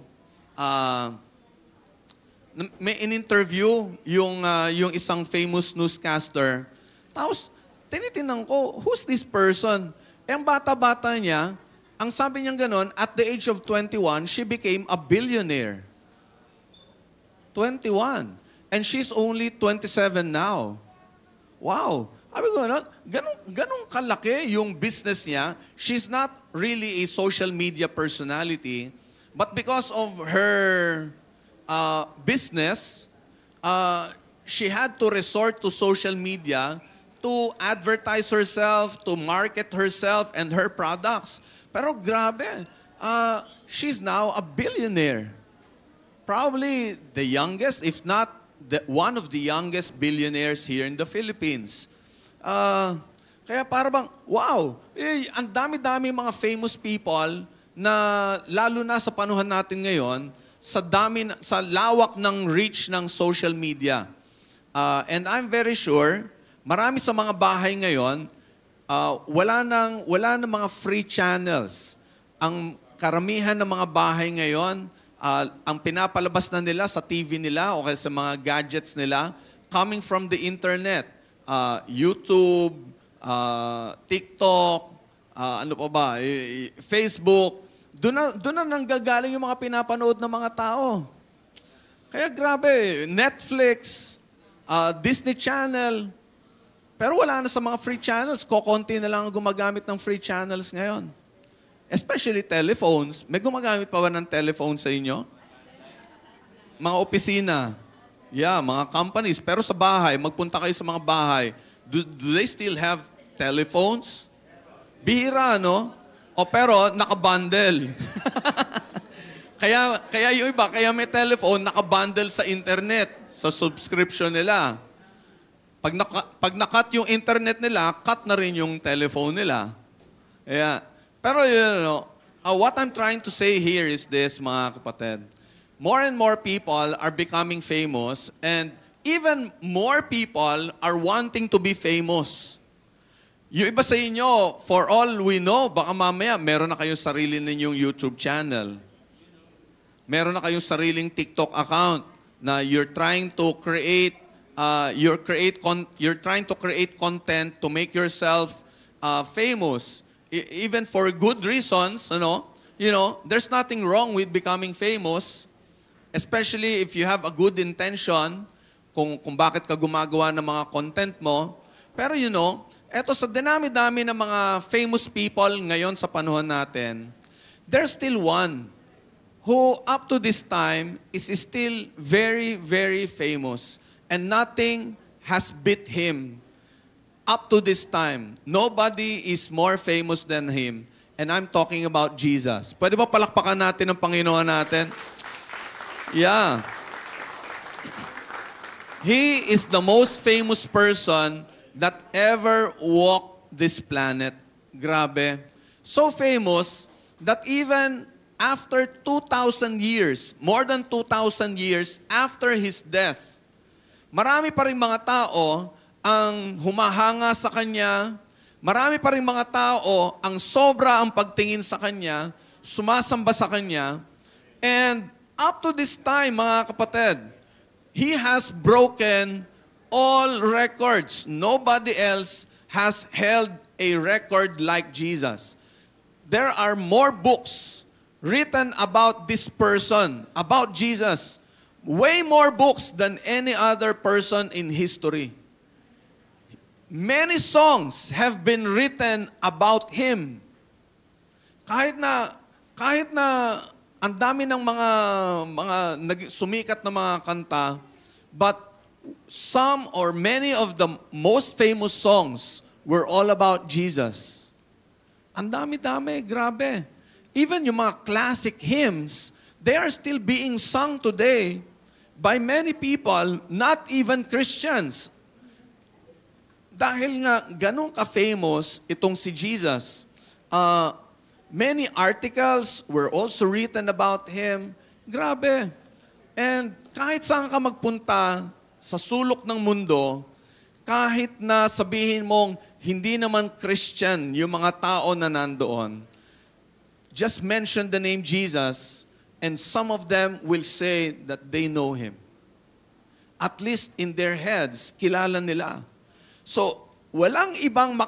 May in-interview yung isang famous newscaster. Tapos, tinitingnan ko, who's this person? Ang bata-bata niya, ang sabi niya ganon, at the age of 21, she became a billionaire. 21. And she's only 27 now. Wow. Sabi ko, ganun kalaki yung business niya. She's not really a social media personality, but because of her business, she had to resort to social media to advertise herself, to market herself and her products. Pero grabe, she's now a billionaire. Probably the youngest, if not one of the youngest billionaires here in the Philippines. Kaya para bang, wow, ang dami-dami mga famous people na lalo na sa panahon natin ngayon, sa lawak ng reach ng social media. And I'm very sure, marami sa mga bahay ngayon, wala nang mga free channels. Ang karamihan ng mga bahay ngayon, ang pinapalabas na nila sa TV nila o kaya sa mga gadgets nila, coming from the internet. YouTube, TikTok, Facebook. Doon na nanggagaling yung mga pinapanood ng mga tao. Kaya grabe, Netflix, Disney Channel. Pero wala na sa mga free channels. Kokonti na lang ang gumagamit ng free channels ngayon. Especially telephones. May gumagamit pa ba ng telephone sa inyo? Mga opisina. Yeah, mga companies. Pero sa bahay, magpunta kayo sa mga bahay. Do they still have telephones? Bihira, no? O pero, nakabundle. kaya yung iba, kaya may telephone, nakabundle sa internet, sa subscription nila. Pag nakat yung internet nila, cut na rin yung telephone nila. Yeah. Pero what I'm trying to say here is this, mga kapatid. More and more people are becoming famous, and even more people are wanting to be famous. Yung iba sa inyo, for all we know, baka mamaya meron na kayong sarili ninyong YouTube channel. Meron na kayong sariling TikTok account na you're trying to create content to make yourself famous. Even for good reasons, there's nothing wrong with becoming famous, especially if you have a good intention kung bakit ka gumagawa ng mga content mo. Pero eto sa dinami-dami ng mga famous people ngayon sa panahon natin, there's still one who up to this time is still very, very famous. And nothing has beat him up to this time. Nobody is more famous than him. And I'm talking about Jesus. Pwede ba palakpakan natin ang Panginoon natin? Yeah. He is the most famous person that ever walked this planet. Grabe. So famous that even after 2,000 years, more than 2,000 years after his death, marami pa rin mga tao ang humahanga sa kanya, marami pa rin mga tao ang sobra ang pagtingin sa kanya, sumasamba sa kanya, and up to this time, mga kapatid, he has broken all records. Nobody else has held a record like Jesus. There are more books written about this person, about Jesus. Way more books than any other person in history. Many songs have been written about him. Kahit na ang dami ng mga sumikat na mga kanta, but some or many of the most famous songs were all about Jesus. Ang dami-dami, grabe. Even yung mga classic hymns, they are still being sung today by many people, not even Christians. Dahil nga ganun ka-famous itong si Jesus, many articles were also written about Him. Grabe. And kahit saan ka magpunta sa sulok ng mundo, kahit na sabihin mong hindi naman Christian yung mga tao na nandoon, just mention the name Jesus, and some of them will say that they know Him. At least in their heads, kilala nila. So, walang ibang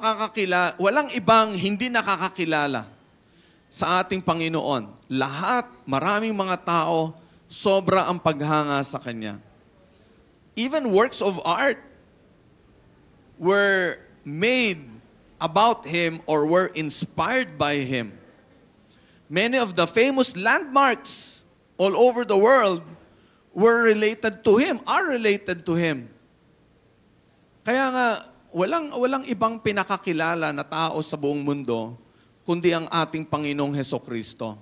walang ibang hindi nakakakilala sa ating Panginoon. Lahat, maraming mga tao, sobra ang paghanga sa Kanya. Even works of art were made about Him or were inspired by Him. Many of the famous landmarks all over the world were related to Him, are related to Him. Kaya nga, walang ibang pinakakilala na tao sa buong mundo kundi ang ating Panginoong Hesukristo.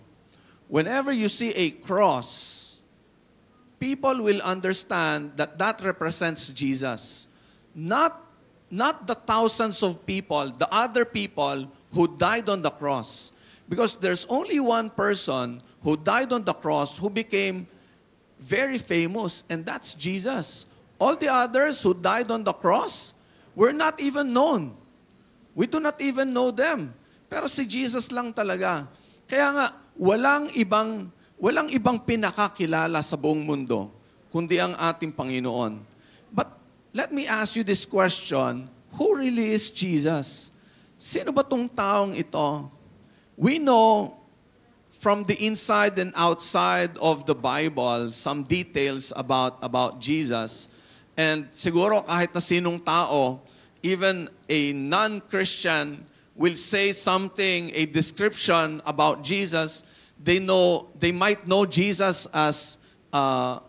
Whenever you see a cross, people will understand that that represents Jesus. Not the thousands of people, the other people who died on the cross. Because there's only one person who died on the cross who became very famous, and that's Jesus. All the others who died on the cross were not even known. We do not even know them. Pero si Jesus lang talaga. Kaya nga, walang ibang pinakakilala sa buong mundo, kundi ang ating Panginoon. But let me ask you this question, who really is Jesus? Sino ba tong taong ito? We know from the inside and outside of the Bible some details about Jesus. And siguro kahit na sinong tao, even a non-Christian will say something, a description about Jesus. They might know Jesus as a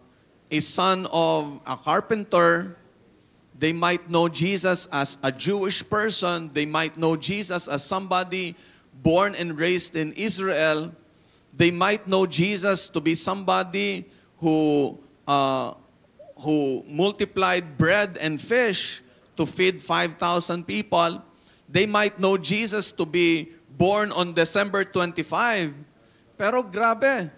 son of a carpenter. They might know Jesus as a Jewish person. They might know Jesus as somebody born and raised in Israel. They might know Jesus to be somebody who multiplied bread and fish to feed 5,000 people. They might know Jesus to be born on December 25. Pero grabe,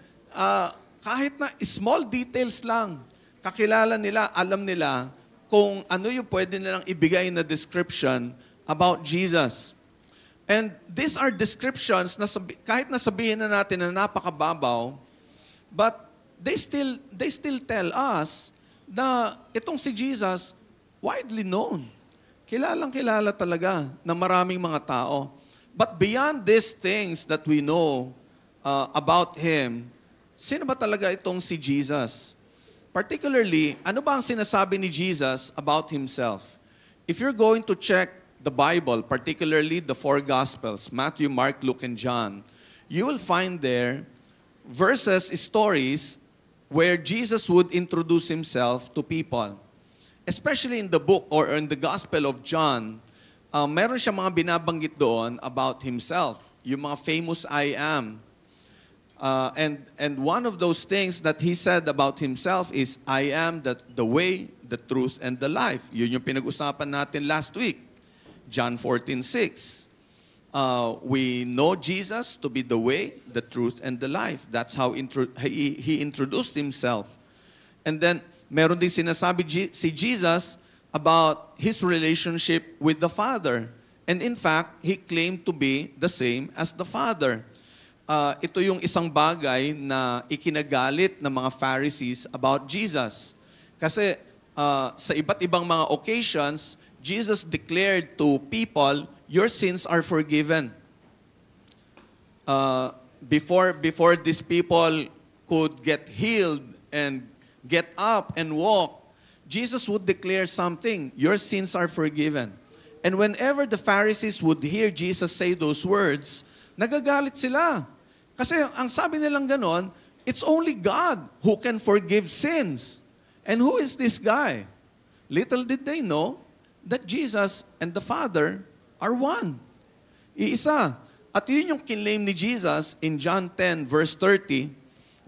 kahit na small details lang, kakilala nila, alam nila kung ano yung pwede nilang ibigay na description about Jesus. And these are descriptions na kahit nasabihin na natin na napakababaw, but they still tell us na itong si Jesus, widely known. Kilalang-kilala talaga ng maraming mga tao. But beyond these things that we know about Him, sino ba talaga itong si Jesus? Particularly, ano ba ang sinasabi ni Jesus about Himself? If you're going to check the Bible, particularly the four Gospels, Matthew, Mark, Luke, and John, you will find there verses, stories, where Jesus would introduce Himself to people. Especially in the book or in the Gospel of John, meron siya mga binabanggit doon about Himself. Yung mga famous I am. And one of those things that He said about Himself is, I am the way, the truth, and the life. Yun yung pinag-usapan natin last week. John 14:6. We know Jesus to be the way, the truth, and the life. That's how He introduced Himself. And then, meron din sinasabi si Jesus about His relationship with the Father. And in fact, He claimed to be the same as the Father. Ito yung isang bagay na ikinagalit ng mga Pharisees about Jesus. Kasi sa iba't ibang mga occasions, Jesus declared to people, your sins are forgiven. Before these people could get healed and get up and walk, Jesus would declare something, your sins are forgiven. And whenever the Pharisees would hear Jesus say those words, nagagalit sila. Kasi ang sabi nilang ganon, it's only God who can forgive sins. And who is this guy? Little did they know that Jesus and the Father are one. Iisa. At yun yung kinlaim ni Jesus in John 10 verse 30.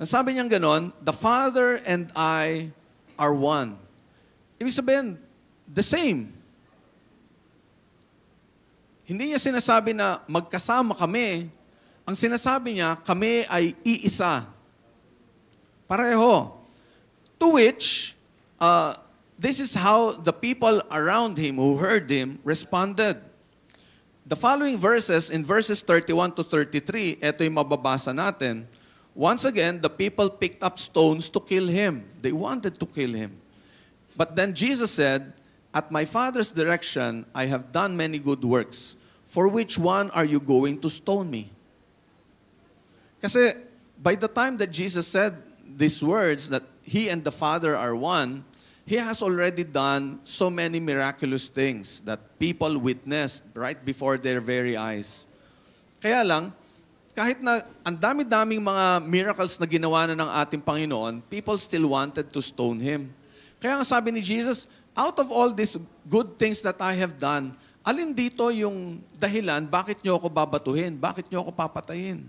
Sabi niyang ganon, the Father and I are one. Ibig sabihin, the same. Hindi niya sinasabi na magkasama kami. Ang sinasabi niya, kami ay iisa. Pareho. To which, this is how the people around him who heard him responded. The following verses, in verses 31 to 33, ito yung mababasa natin. Once again, the people picked up stones to kill him. They wanted to kill him. But then Jesus said, at my Father's direction, I have done many good works. For which one are you going to stone me? Kasi by the time that Jesus said these words, that He and the Father are one, He has already done so many miraculous things that people witnessed right before their very eyes. Kaya lang, kahit na ang dami-daming mga miracles na ginawa na ng ating Panginoon, people still wanted to stone Him. Kaya nga sabi ni Jesus, out of all these good things that I have done, alin dito yung dahilan, bakit niyo ako babatuhin? Bakit niyo ako papatayin?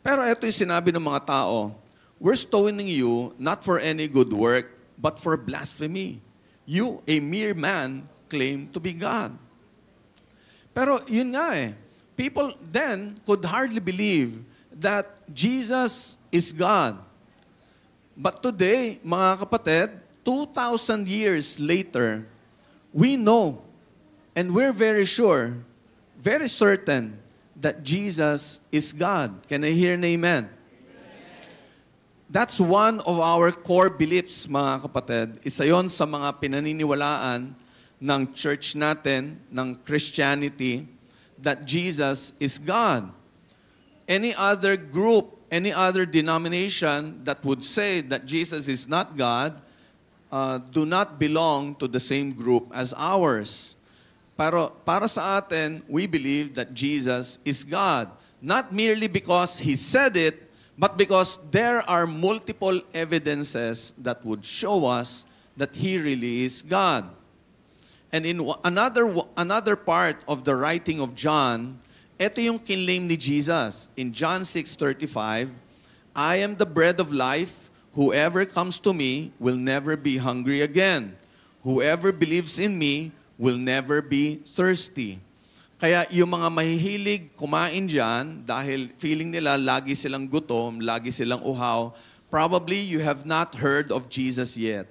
Pero ito yung sinabi ng mga tao, we're stoning you not for any good work, but for blasphemy. You, a mere man, claim to be God. Pero yun nga people then could hardly believe that Jesus is God. But today, mga kapatid, 2,000 years later, we know and we're very sure, very certain that Jesus is God. Can I hear an amen? That's one of our core beliefs, mga kapatid. Isa yon sa mga pinaniniwalaan ng church natin, ng Christianity, that Jesus is God. Any other group, any other denomination that would say that Jesus is not God, do not belong to the same group as ours. Pero para sa atin, we believe that Jesus is God. Not merely because He said it, but because there are multiple evidences that would show us that He really is God. And in another part of the writing of John, ito yung kinlaim ni Jesus. In John 6:35, I am the bread of life. Whoever comes to me will never be hungry again. Whoever believes in me will never be thirsty. Kaya yung mga mahihilig kumain dyan, dahil feeling nila lagi silang gutom, lagi silang uhaw, probably you have not heard of Jesus yet.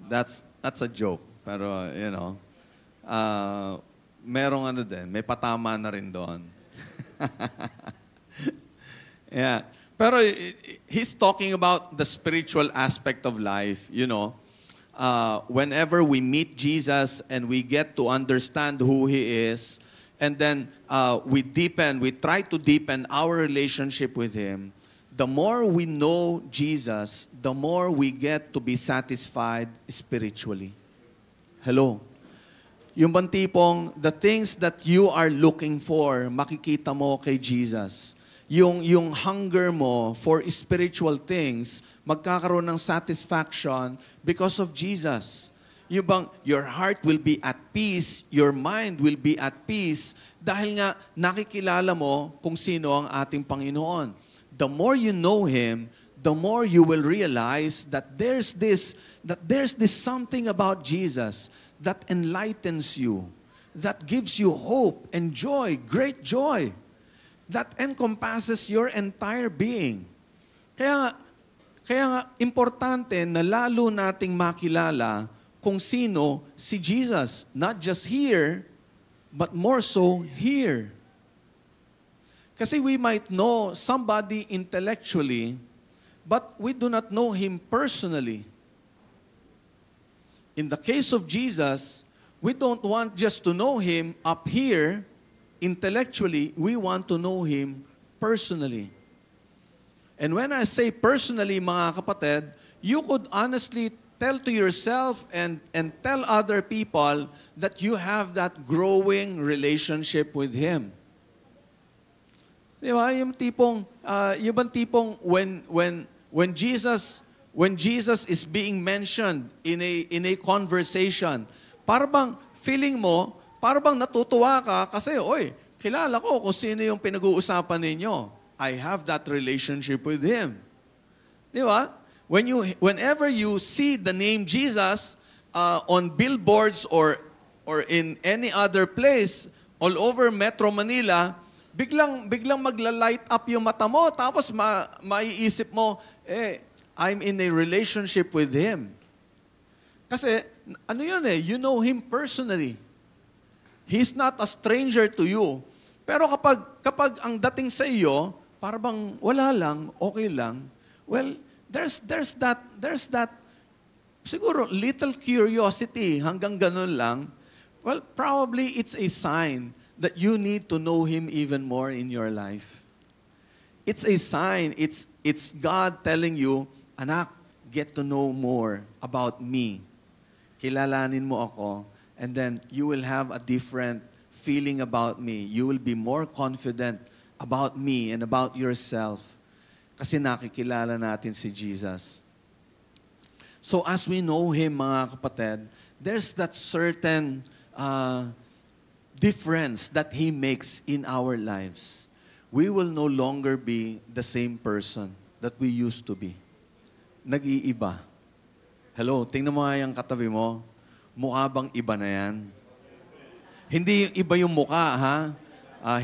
That's a joke. Pero, merong din, may patama na rin doon. Yeah. Pero he's talking about the spiritual aspect of life, whenever we meet Jesus and we get to understand who He is, and then we try to deepen our relationship with Him, the more we know Jesus, the more we get to be satisfied spiritually. Hello? Yung bang tipong, the things that you are looking for, makikita mo kay Jesus. Yung hunger mo for spiritual things, magkakaroon ng satisfaction because of Jesus. Yung bang, your heart will be at peace, your mind will be at peace, dahil nga nakikilala mo kung sino ang ating Panginoon. The more you know Him, the more you will realize that there's this something about Jesus that enlightens you, that gives you hope and joy, great joy, that encompasses your entire being. Kaya nga importante na lalo nating makilala kung sino si Jesus, not just here, but more so here. Kasi we might know somebody intellectually, but we do not know Him personally. In the case of Jesus, we don't want just to know Him up here intellectually, we want to know Him personally. And when I say personally, mga kapatid, you could honestly tell to yourself and tell other people that you have that growing relationship with Him. Di ba? Yung tipong when Jesus is being mentioned in a conversation, para bang feeling mo para bang natutuwa ka kasi, oy, kilala ko kung sino yung pinag-uusapan ninyo. I have that relationship with Him. Di ba? Whenever you see the name Jesus on billboards or in any other place all over Metro Manila, biglang magla-light up yung mata mo, tapos maiisip mo, I'm in a relationship with Him. Kasi, ano yun you know Him personally. He's not a stranger to you. Pero kapag ang dating sa iyo, parang wala lang, okay lang, well, there's that siguro little curiosity hanggang ganun lang. Well, probably it's a sign that you need to know Him even more in your life. It's a sign. It's God telling you, anak, get to know more about me. Kilalanin mo ako, and then you will have a different feeling about me. You will be more confident about me and about yourself. Kasi nakikilala natin si Jesus. So as we know Him, mga kapatid, there's that certain difference that He makes in our lives. We will no longer be the same person that we used to be. Nag-iiba. Hello, tingnan mo nga yung katabi mo. Mukha bang iba na yan? Hindi iba yung mukha, ha?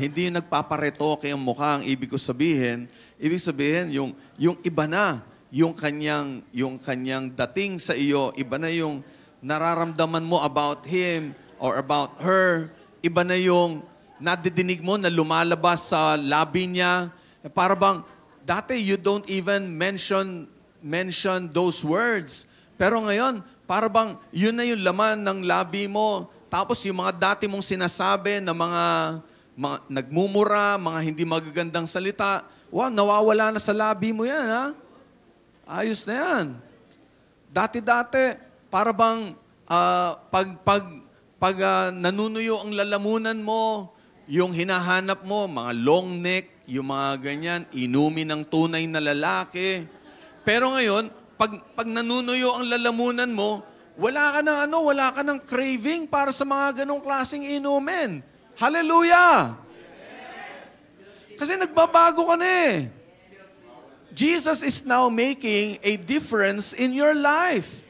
Hindi yung nagpaparetoke ang mukha, ang ibig ko sabihin. Ibig sabihin, yung iba na, yung kanyang dating sa iyo, iba na yung nararamdaman mo about him or about her, iba na yung nadidinig mo na lumalabas sa labi niya. Para bang, dati you don't even mention those words. Pero ngayon, para bang yun na yung laman ng labi mo. Tapos yung mga dati mong sinasabi na mga nagmumura, mga hindi magagandang salita, nawawala na sa labi mo yan, ha? Ayos na yan. Dati-dati, para bang pag nanunuyo ang lalamunan mo, yung hinahanap mo, mga long neck, yung mga ganyan, inumin ng tunay na lalaki. Pero ngayon, pag nanunuyo ang lalamunan mo, wala ka ng craving para sa mga ganong klaseng inumin. Hallelujah! Kasi nagbabago ka na eh. Jesus is now making a difference in your life.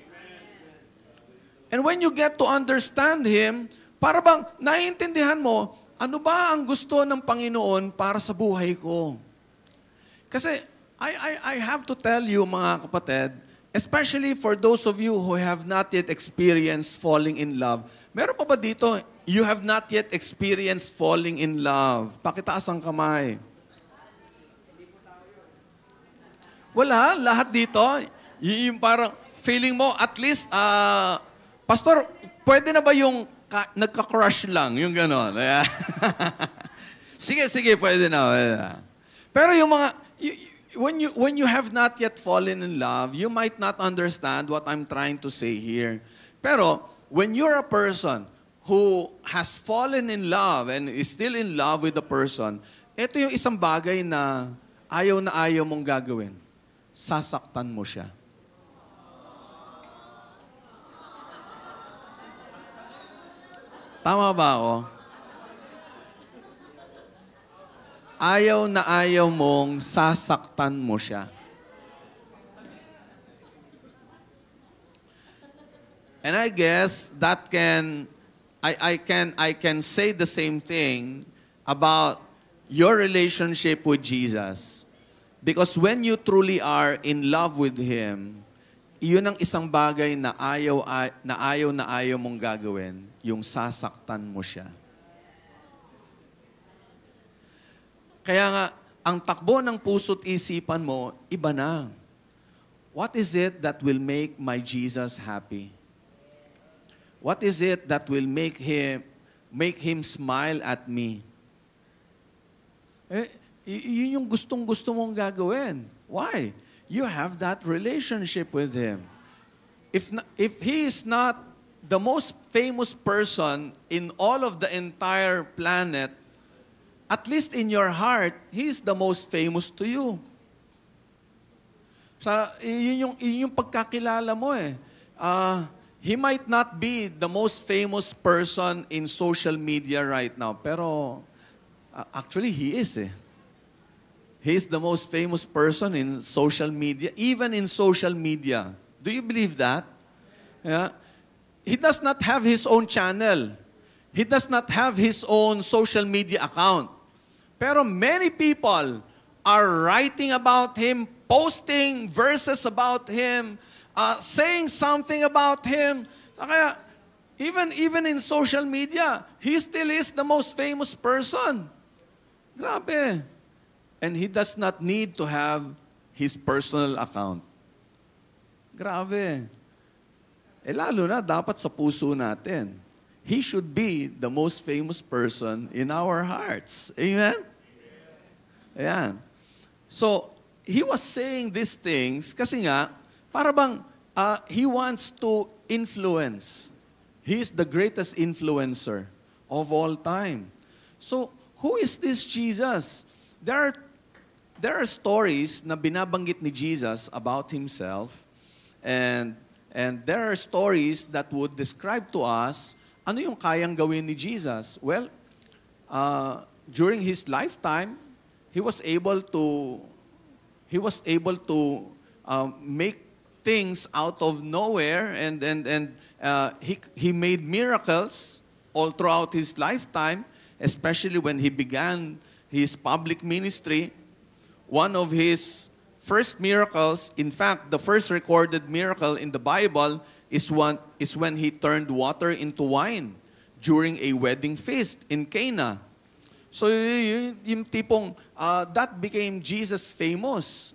And when you get to understand Him, para bang naiintindihan mo, ano ba ang gusto ng Panginoon para sa buhay ko? Kasi I have to tell you, mga kapatid, especially for those of you who have not yet experienced falling in love, meron pa ba dito, you have not yet experienced falling in love? Pakitaas ang kamay. Wala, lahat dito. Yung parang feeling mo, at least, Pastor, pwede na ba yung nagka-crush lang? Yung gano'n. Sige, pwede na. Pero yung mga, when you have not yet fallen in love, you might not understand what I'm trying to say here. Pero, when you're a person who has fallen in love and is still in love with the person, ito yung isang bagay na ayaw mong gagawin. Sasaktan mo siya. Tama ba ako? Ayaw mong sasaktan mo siya. And I guess that I can say the same thing about your relationship with Jesus. Because when you truly are in love with Him, iyon ang isang bagay na ayaw mong gagawin, yung sasaktan mo siya. Kaya nga, ang takbo ng puso't isipan mo, iba na. What is it that will make my Jesus happy? What is it that will make him smile at me? Yun yung gustong-gusto mong gagawin. Why? You have that relationship with Him. If He is not the most famous person in all of the entire planet, at least in your heart, He is the most famous to you. Yun yung pagkakilala mo eh. he might not be the most famous person in social media right now, pero actually he is eh. He is the most famous person in social media, even in social media. Do you believe that? Yeah. He does not have his own channel. He does not have his own social media account. Pero many people are writing about him, posting verses about him, saying something about him. Kaya, even in social media, he still is the most famous person. Grabe. And he does not need to have his personal account. Grabe. Lalo na dapat sa puso natin. He should be the most famous person in our hearts. Amen? Ayan. So, he was saying these things kasi nga, para bang he wants to influence. He is the greatest influencer of all time. So, who is this Jesus? There are stories na binabanggit ni Jesus about himself, and there are stories that would describe to us ano yung kayang gawin ni Jesus. Well, during his lifetime, he was able to make things out of nowhere, and he made miracles all throughout his lifetime, especially when he began his public ministry. One of his first miracles, in fact, the first recorded miracle in the Bible is when he turned water into wine during a wedding feast in Cana. So yung tipong that became Jesus famous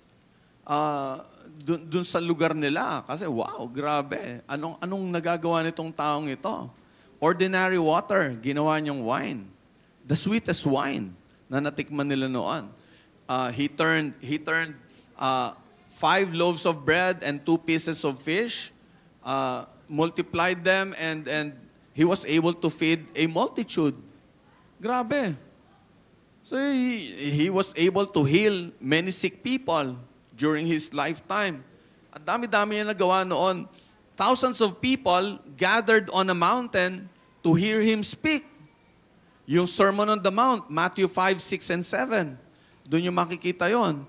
dun sa lugar nila kasi wow, grabe. Anong nagagawa nitong taong ito? Ordinary water, ginawa niyang wine. The sweetest wine na natikman nila noon. He turned 5 loaves of bread and 2 pieces of fish, multiplied them, and he was able to feed a multitude. Grabe. So he was able to heal many sick people during his lifetime. Ang dami-dami niya nagawa noon. Thousands of people gathered on a mountain to hear him speak. Yung Sermon on the Mount, Matthew 5, 6, and 7. Doon yung makikita yon.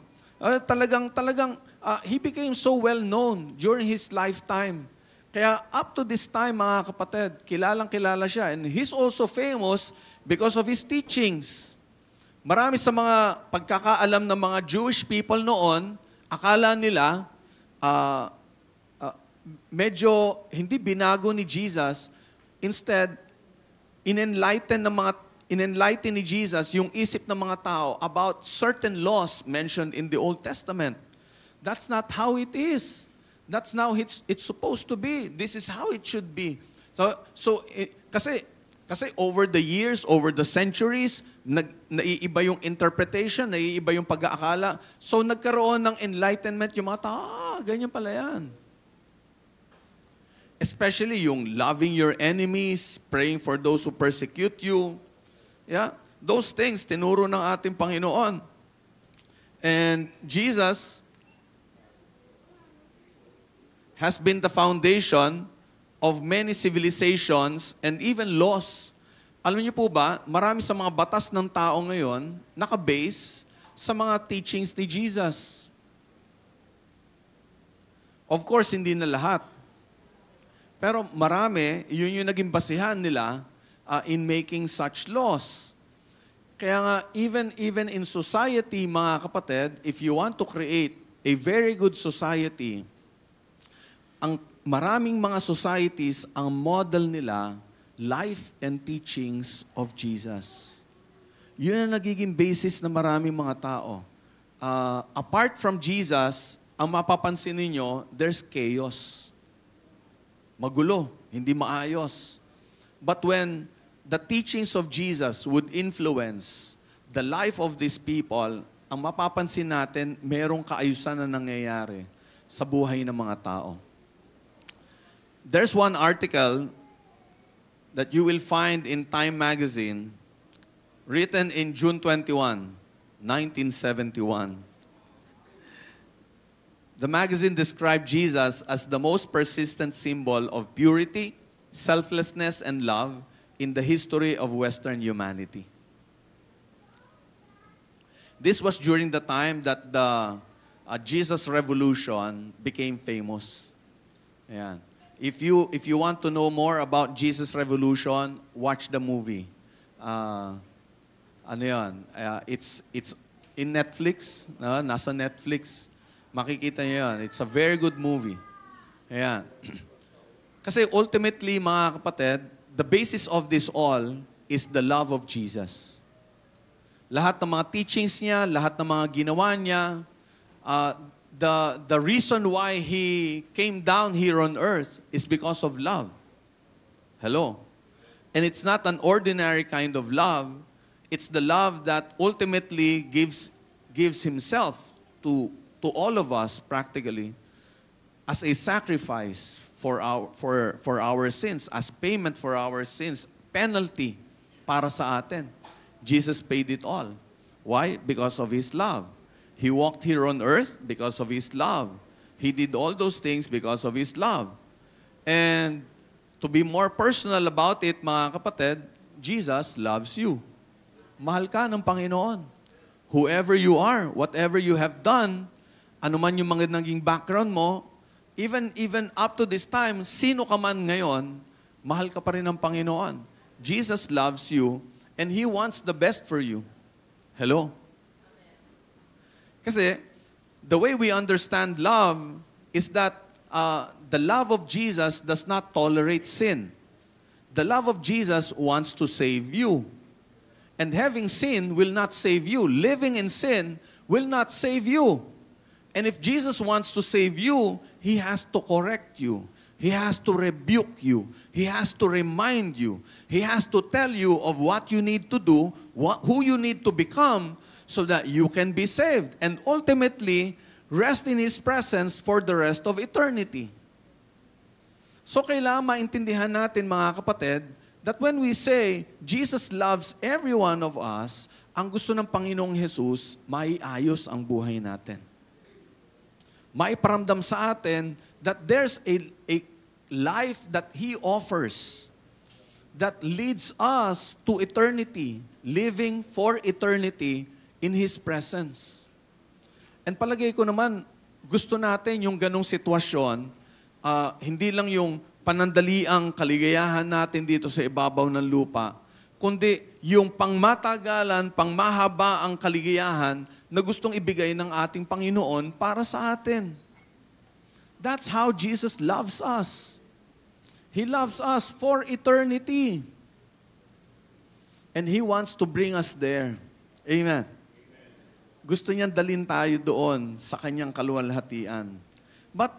He became so well known during his lifetime. Kaya up to this time, mga kapatid, kilalang-kilala siya. And he's also famous because of his teachings. Marami sa mga pagkakaalam ng mga Jewish people noon, akala nila, medyo hindi binago ni Jesus. Instead, in-enlighten ni Jesus yung isip ng mga tao about certain laws mentioned in the Old Testament. That's not how it is. That's how it's supposed to be. This is how it should be. Kasi over the years, over the centuries, naiiba yung interpretation, naiiba yung pag-aakala. So nagkaroon ng enlightenment yung mga tao, ganyan pala yan. Especially yung loving your enemies, praying for those who persecute you. Yeah, those things tinuro ng ating Panginoon. And Jesus has been the foundation of many civilizations and even laws. Alam niyo po ba, marami sa mga batas ng tao ngayon naka-base sa mga teachings ni Jesus. Of course, hindi na lahat. Pero marami, yun yung naging basihan nila in making such laws. Kaya nga, even in society, mga kapatid, if you want to create a very good society, ang maraming mga societies, ang model nila, life and teachings of Jesus. Yun ang nagiging basis ng maraming mga tao. Apart from Jesus, ang mapapansin ninyo, there's chaos. Magulo, hindi maayos. But when the teachings of Jesus would influence the life of these people, ang mapapansin natin, merong kaayusan na nangyayari sa buhay ng mga tao. There's one article that you will find in Time Magazine written in June 21, 1971. The magazine described Jesus as the most persistent symbol of purity, selflessness, and love in the history of Western humanity. This was during the time that the Jesus Revolution became famous. Ayan. If you want to know more about Jesus Revolution, watch the movie. Ano yan? It's in Netflix. Nasa Netflix. Makikita niyo yan. It's a very good movie. Ayan. Kasi ultimately, mga kapatid, the basis of this all is the love of Jesus. Lahat ng mga teachings niya, lahat ng mga ginawa niya, the reason why He came down here on earth is because of love. Hello? And it's not an ordinary kind of love. It's the love that ultimately gives Himself to all of us practically as a sacrifice for our sins, as payment for our sins, penalty para sa atin. Jesus paid it all. Why? Because of His love. He walked here on earth because of His love. He did all those things because of His love. And to be more personal about it, mga kapatid, Jesus loves you. Mahal ka ng Panginoon. Whoever you are, whatever you have done, ano man yung mga naging background mo, even up to this time, sino ka man ngayon, mahal ka pa rin ng Panginoon. Jesus loves you and He wants the best for you. Hello? Kasi, the way we understand love is that the love of Jesus does not tolerate sin. The love of Jesus wants to save you. And having sin will not save you. Living in sin will not save you. And if Jesus wants to save you, He has to correct you. He has to rebuke you. He has to remind you. He has to tell you of what you need to do, who you need to become, so that you can be saved and ultimately rest in His presence for the rest of eternity. So kailangan maintindihan natin, mga kapatid, that when we say Jesus loves every one of us, ang gusto ng Panginoong Jesus, maiayos ang buhay natin. Maiparamdam sa atin that there's a life that He offers that leads us to eternity, living for eternity in His presence. And palagay ko naman, gusto natin yung ganong sitwasyon, hindi lang yung panandaliang kaligayahan natin dito sa ibabaw ng lupa, kundi yung pangmatagalan, pangmahaba ang kaligayahan na gustong ibigay ng ating Panginoon para sa atin. That's how Jesus loves us. He loves us for eternity. And He wants to bring us there. Amen. Gusto niyang dalhin tayo doon sa kanyang kaluwalhatian. But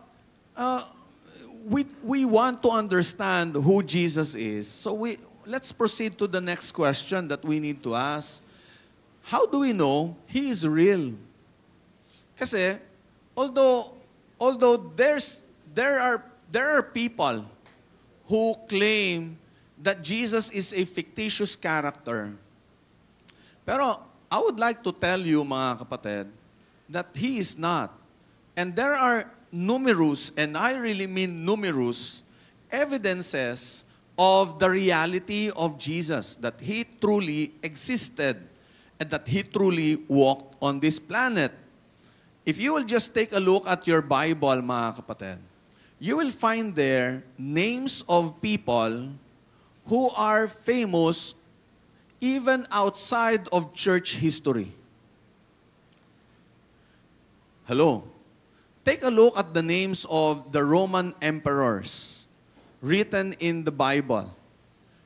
we want to understand who Jesus is. So let's proceed to the next question that we need to ask. How do we know He is real? Kasi although there are people who claim that Jesus is a fictitious character. Pero I would like to tell you, mga kapatid, that He is not. And there are numerous, and I really mean numerous, evidences of the reality of Jesus, that He truly existed and that He truly walked on this planet. If you will just take a look at your Bible, mga kapatid, you will find there names of people who are famous even outside of church history. Hello? Take a look at the names of the Roman emperors written in the Bible.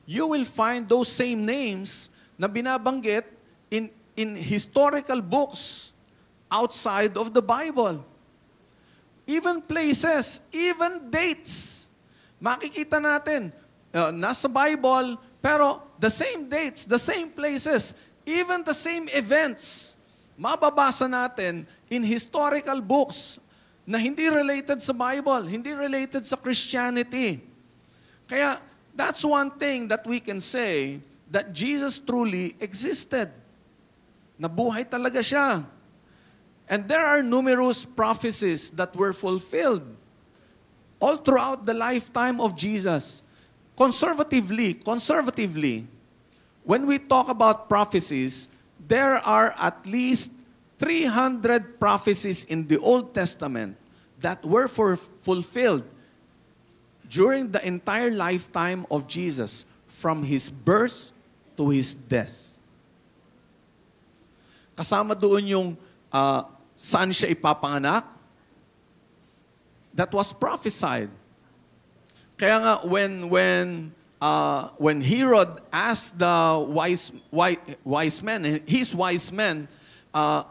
You will find those same names na binabanggit in historical books outside of the Bible. Even places, even dates. Makikita natin, nasa Bible, pero the same dates, the same places, even the same events, mababasa natin in historical books na hindi related sa Bible, hindi related sa Christianity. Kaya, that's one thing that we can say that Jesus truly existed. Nabuhay talaga siya. And there are numerous prophecies that were fulfilled all throughout the lifetime of Jesus. Conservatively, when we talk about prophecies, there are at least 300 prophecies in the Old Testament that were fulfilled during the entire lifetime of Jesus, from His birth to His death. Kasama doon yung saan siya ipapanganak. That was prophesied. Kaya nga, when Herod asked the wise men, his wise men,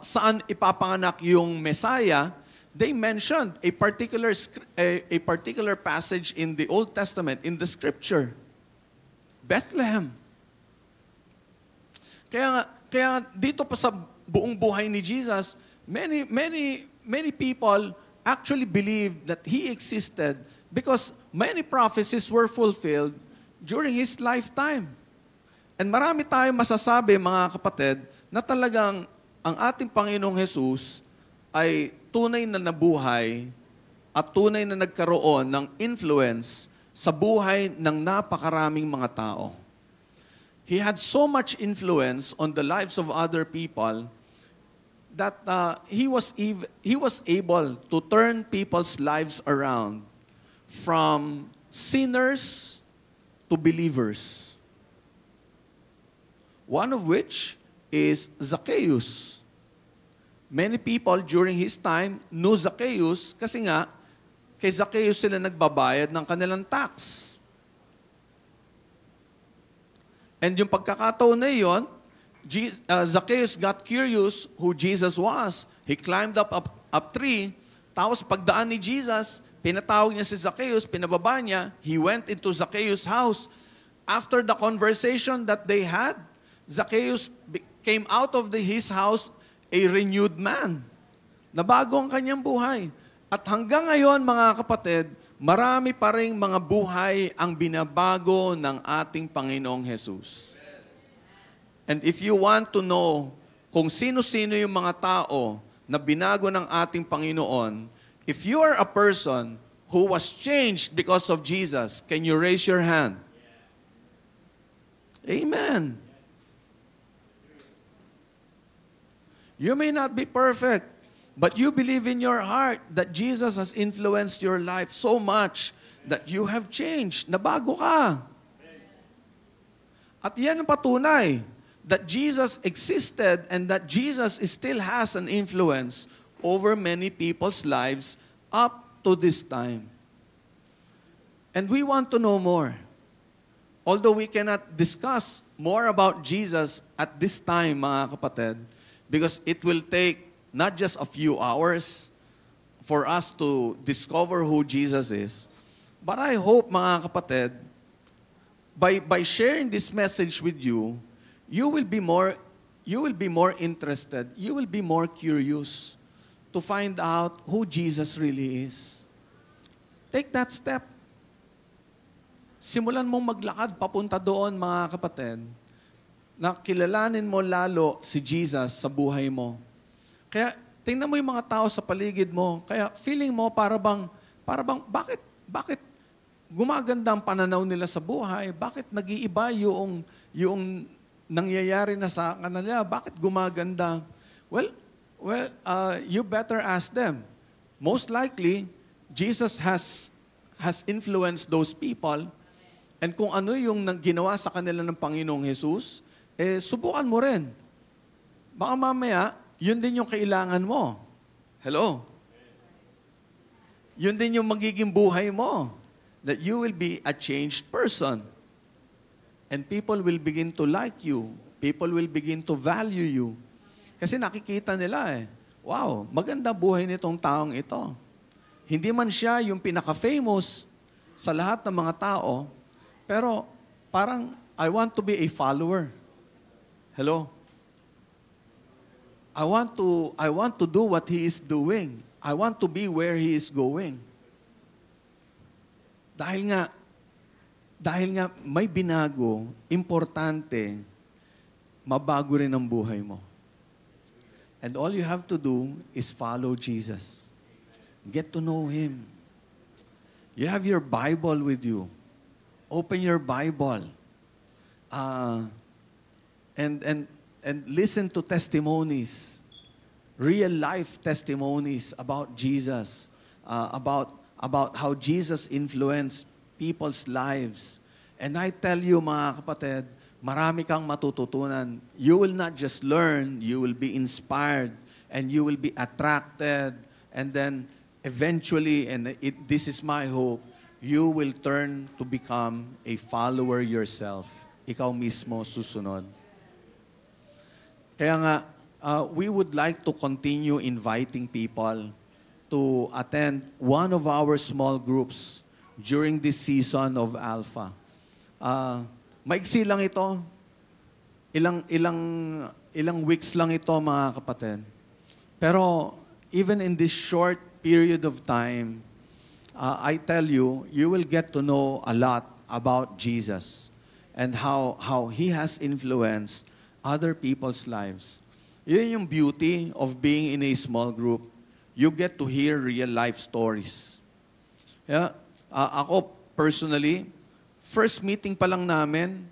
saan ipapanganak yung Messiah, they mentioned a particular passage in the Old Testament, in the Scripture. Bethlehem. Kaya dito pa sa buong buhay ni Jesus, many people actually believed that He existed because many prophecies were fulfilled during His lifetime. And marami tayong masasabi, mga kapatid, na talagang ang ating Panginoong Jesus ay tunay na nabuhay at tunay na nagkaroon ng influence sa buhay ng napakaraming mga tao. He had so much influence on the lives of other people that he was able to turn people's lives around from sinners to believers. One of which is Zacchaeus. Many people during his time knew Zacchaeus kasi nga kay Zacchaeus sila nagbabayad ng kanilang tax. And yung pagkakataon na yun, Zacchaeus got curious who Jesus was. He climbed up tree, tapos pagdaan ni Jesus, pinatawag niya si Zacchaeus, pinababa niya, he went into Zacchaeus' house. After the conversation that they had, Zacchaeus came out of his house a renewed man. Nabago ang kanyang buhay. At hanggang ngayon, mga kapatid, marami pa ring mga buhay ang binabago ng ating Panginoong Jesus. And if you want to know kung sino-sino yung mga tao na binago ng ating Panginoon, if you are a person who was changed because of Jesus, can you raise your hand? Amen. You may not be perfect, but you believe in your heart that Jesus has influenced your life so much that you have changed. Nabago ka. At yan ang patunay that Jesus existed and that Jesus still has an influence over many people's lives up to this time. And we want to know more. Although we cannot discuss more about Jesus at this time, mga kapatid, because it will take not just a few hours for us to discover who Jesus is. But I hope, mga kapatid, by sharing this message with you, you will be more interested, you will be more curious to find out who Jesus really is. Take that step. Simulan mong maglakad papunta doon, mga kapatid, na kilalanin mo lalo si Jesus sa buhay mo. Kaya tingnan mo yung mga tao sa paligid mo. Kaya feeling mo para bang bakit gumaganda ang pananaw nila sa buhay? Bakit nag-iiba yung nangyayari na sa kanila? Bakit gumaganda? Well, you better ask them. Most likely, Jesus has influenced those people. And kung ano yung ginawa sa kanila ng Panginoong Jesus, subukan mo rin. Baka mamaya, yun din yung kailangan mo. Hello? Yun din yung magiging buhay mo. That you will be a changed person. And people will begin to like you. People will begin to value you. Kasi nakikita nila wow, maganda buhay nitong taong ito. Hindi man siya yung pinaka-famous sa lahat ng mga tao, pero parang I want to be a follower. Hello? I want to do what he is doing. I want to be where he is going. Dahil nga may binago, importante, mabago rin ang buhay mo. And all you have to do is follow Jesus. Get to know Him. You have your Bible with you. Open your Bible. And listen to testimonies. Real life testimonies about Jesus. About how Jesus influenced people's lives. And I tell you mga kapatid, marami kang matututunan. You will not just learn, you will be inspired, and you will be attracted, and then eventually, and this is my hope, you will turn to become a follower yourself. Ikaw mismo susunod. Kaya nga, we would like to continue inviting people to attend one of our small groups during this season of Alpha. Maiksi lang ito. Ilang weeks lang ito, mga kapatid. Pero even in this short period of time, I tell you, you will get to know a lot about Jesus and how He has influenced other people's lives. Yun yung beauty of being in a small group. You get to hear real life stories. Yeah? Ako, personally, first meeting pa lang namin,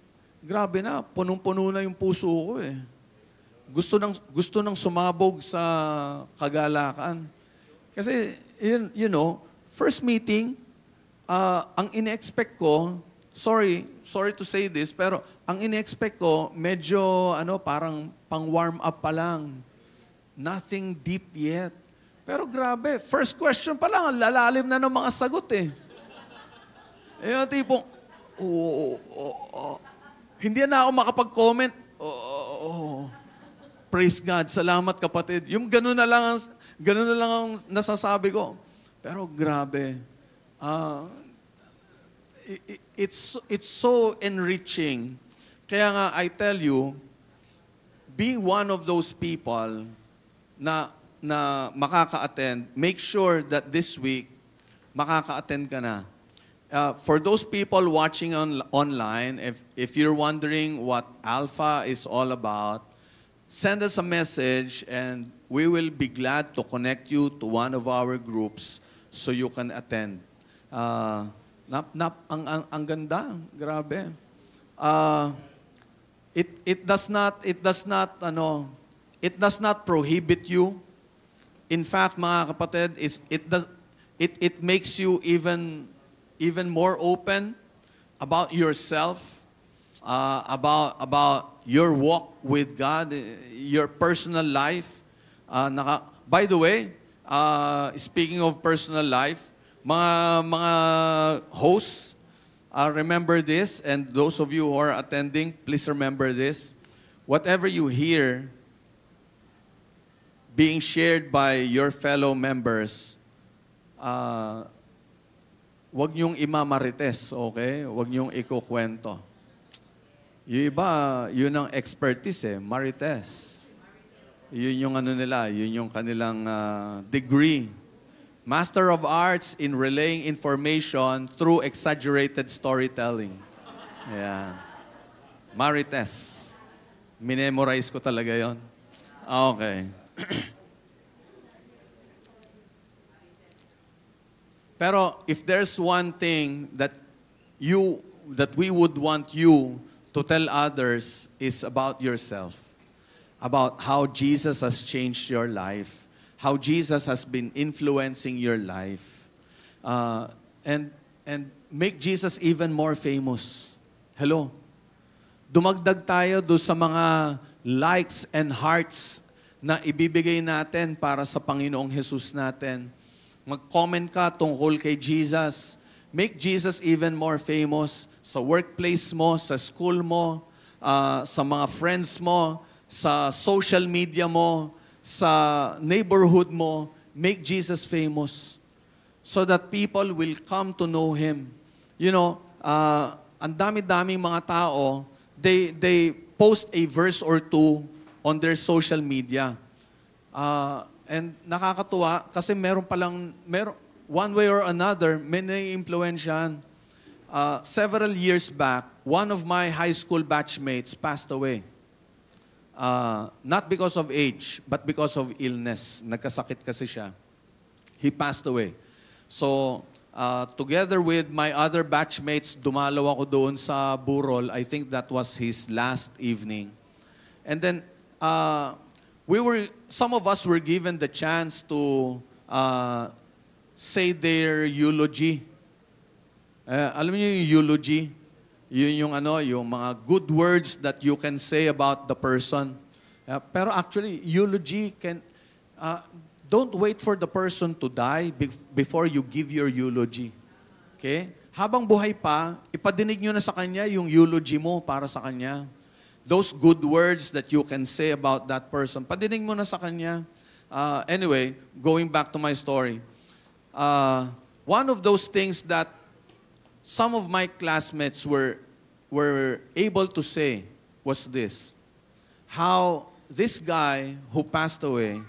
grabe na, punong-puno na yung puso ko eh. Gusto nang sumabog sa kagalakan. Kasi, you know, first meeting, ang ine-expect ko, sorry to say this, pero ang ine-expect ko, medyo, parang pang-warm up pa lang. Nothing deep yet. Pero grabe, first question pa lang, lalalim na ng mga sagot eh. Yung tipong, hindi na ako makapag-comment. Praise God, salamat kapatid. Yung gano'n na lang ang nasasabi ko. Pero grabe, it's so enriching. Kaya nga, I tell you, be one of those people na makaka-attend. Make sure that this week, makaka-attend ka na. For those people watching online, if you're wondering what Alpha is all about, send us a message and we will be glad to connect you to one of our groups so you can attend. Ang ganda, grabe. It does not prohibit you. In fact, mga kapatid, it makes you even more open about yourself, about your walk with God, your personal life. By the way, speaking of personal life, mga hosts, remember this, and those of you who are attending, please remember this. Whatever you hear being shared by your fellow members, wag niyong imamarites, okay? Wag niyong ikukwento. Yung iba, yun ang expertise eh, marites. Yun yung nila, yun yung kanilang degree. Master of Arts in relaying information through exaggerated storytelling. Yeah. Marites. Minemorize ko talaga yon. Okay. Pero if there's one thing that we would want you to tell others is about yourself, about how Jesus has changed your life, how Jesus has been influencing your life, and make Jesus even more famous. Hello? Dumagdag tayo do sa mga likes and hearts na ibibigay natin para sa Panginoong Jesus natin. Mag-comment ka tungkol kay Jesus. Make Jesus even more famous sa workplace mo, sa school mo, sa mga friends mo, sa social media mo, sa neighborhood mo. Make Jesus famous so that people will come to know Him. You know, ang dami-daming mga tao, they post a verse or two on their social media. And nakakatuwa kasi one way or another, may nai-impluwensyahan. Several years back, one of my high school batchmates passed away. not because of age, but because of illness. Nagkasakit kasi siya. He passed away. So, together with my other batchmates, dumalaw ako doon sa Burol. I think that was his last evening. And then, some of us were given the chance to say their eulogy. Alam niyo yung eulogy? Yun yung mga good words that you can say about the person. Pero actually, eulogy don't wait for the person to die before you give your eulogy. Okay? Habang buhay pa, ipadinig nyo na sa kanya yung eulogy mo para sa kanya. Those good words that you can say about that person, padinig mo na sa kanya. Anyway, going back to my story. One of those things that some of my classmates were able to say was this. How this guy who passed away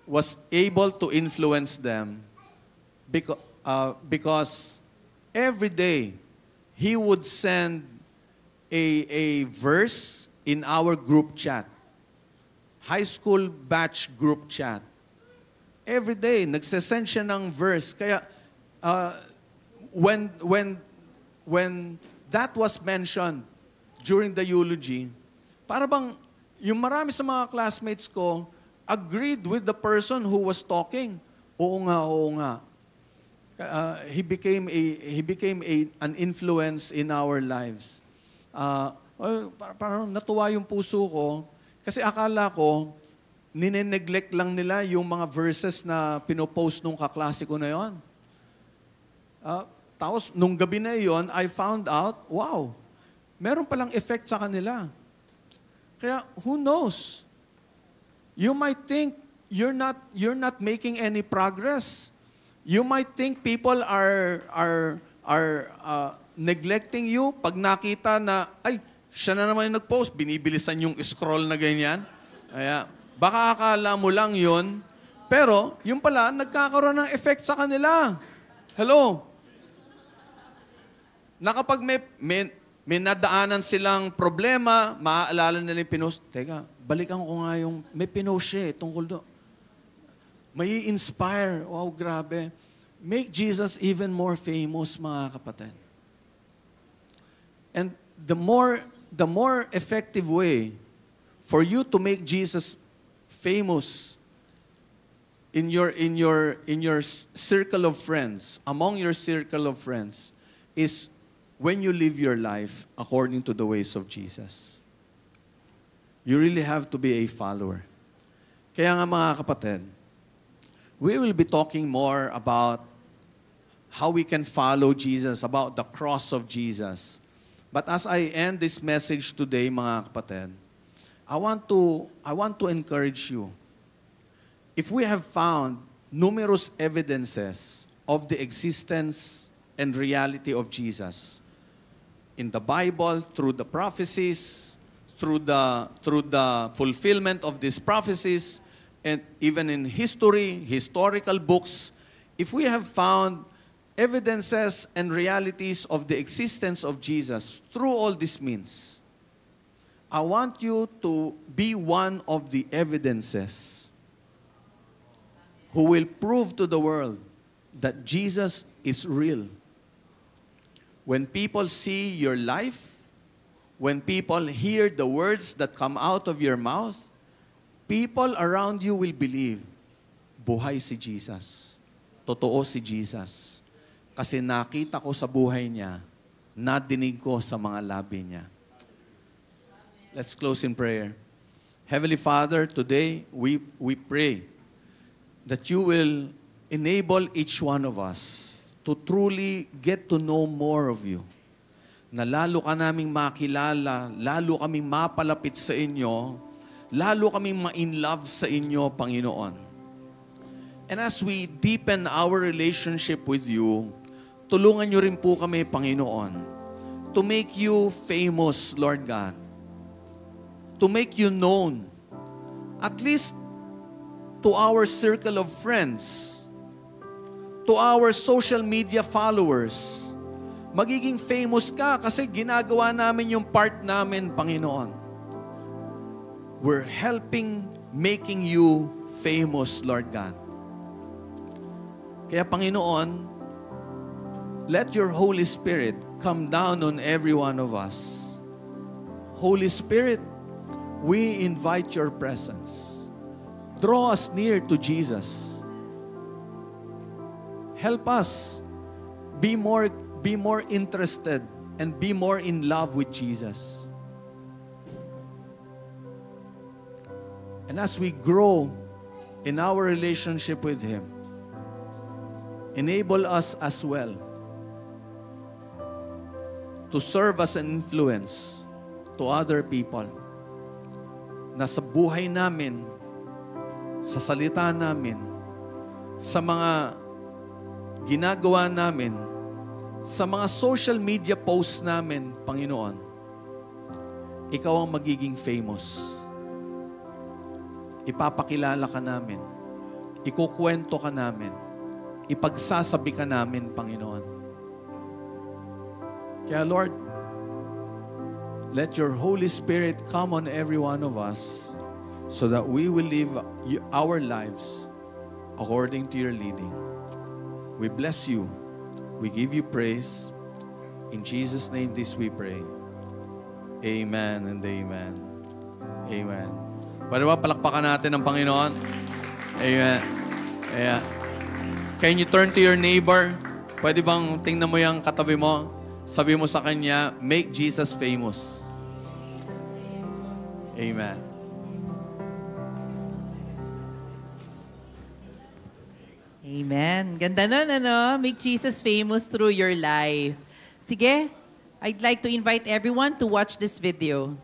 was able to influence them because every day he would send a verse in our group chat. High school batch group chat. Every day, nagsasend siya ng verse. Kaya, when that was mentioned during the eulogy, para bang yung marami sa mga classmates ko agreed with the person who was talking. Oo nga. He became an influence in our lives. Parang natuwa yung puso ko kasi akala ko nineneglect lang nila yung mga verses na pinopost nung kaklase ko na yon. Tapos, nung gabi na yon, I found out, wow, meron palang effect sa kanila. Kaya, who knows? You might think you're not making any progress. You might think people are neglecting you pag nakita na, ay, siya na naman yung nag-post, binibilisan yung scroll na ganyan. Kaya, baka akala mo lang yun, pero yung pala, nagkakaroon ng effect sa kanila. Hello? Na kapag may nadaanan silang problema, maaalala nila yung pinost. Teka, balikan ko nga yung, may pinost siya tungkol doon. May inspire. Wow, grabe. Make Jesus even more famous, mga kapatid. And the more effective way for you to make Jesus famous in your circle of friends, among your circle of friends, is when you live your life according to the ways of Jesus. You really have to be a follower. Kaya nga mga kapatid, we will be talking more about how we can follow Jesus, about the cross of Jesus. But as I end this message today, mga kapatid, I want to encourage you. If we have found numerous evidences of the existence and reality of Jesus in the Bible, through the prophecies, through the fulfillment of these prophecies, and even in history, historical books, if we have found evidences and realities of the existence of Jesus through all these means, I want you to be one of the evidences who will prove to the world that Jesus is real. When people see your life, when people hear the words that come out of your mouth, people around you will believe, buhay si Jesus. Totoo si Jesus. Kasi nakita ko sa buhay niya, nadinig ko sa mga labi niya. Let's close in prayer. Heavenly Father, today we pray that you will enable each one of us to truly get to know more of you. Na lalo ka naming makilala, lalo kaming mapalapit sa inyo, lalo kaming ma-in love sa inyo, Panginoon. And as we deepen our relationship with you, tulungan niyo rin po kami, Panginoon, to make you famous, Lord God. To make you known, at least to our circle of friends, to our social media followers. Magiging famous ka kasi ginagawa namin yung part namin, Panginoon. we're helping making you famous, Lord God. Kaya Panginoon, let your Holy Spirit come down on every one of us. Holy Spirit, we invite your presence. Draw us near to Jesus. Help us be more interested and be more in love with Jesus. And as we grow in our relationship with Him, enable us as well to serve as an influence to other people na sa buhay namin, sa salita namin, sa mga ginagawa namin, sa mga social media posts namin, Panginoon, Ikaw ang magiging famous. Ipapakilala ka namin. Ikukwento ka namin. Ipagsasabi ka namin, Panginoon. Kaya Lord, let your Holy Spirit come on every one of us so that we will live our lives according to your leading. We bless you. We give you praise. In Jesus' name this we pray. Amen and amen. Amen. Pwede ba palakpakan natin ang Panginoon? Amen. Ayan. Can you turn to your neighbor? Pwede bang tingnan mo yung katabi mo? Sabi mo sa kanya, make Jesus famous. Amen. Amen. Ganda nun, ano? Make Jesus famous through your life. Sige, I'd like to invite everyone to watch this video.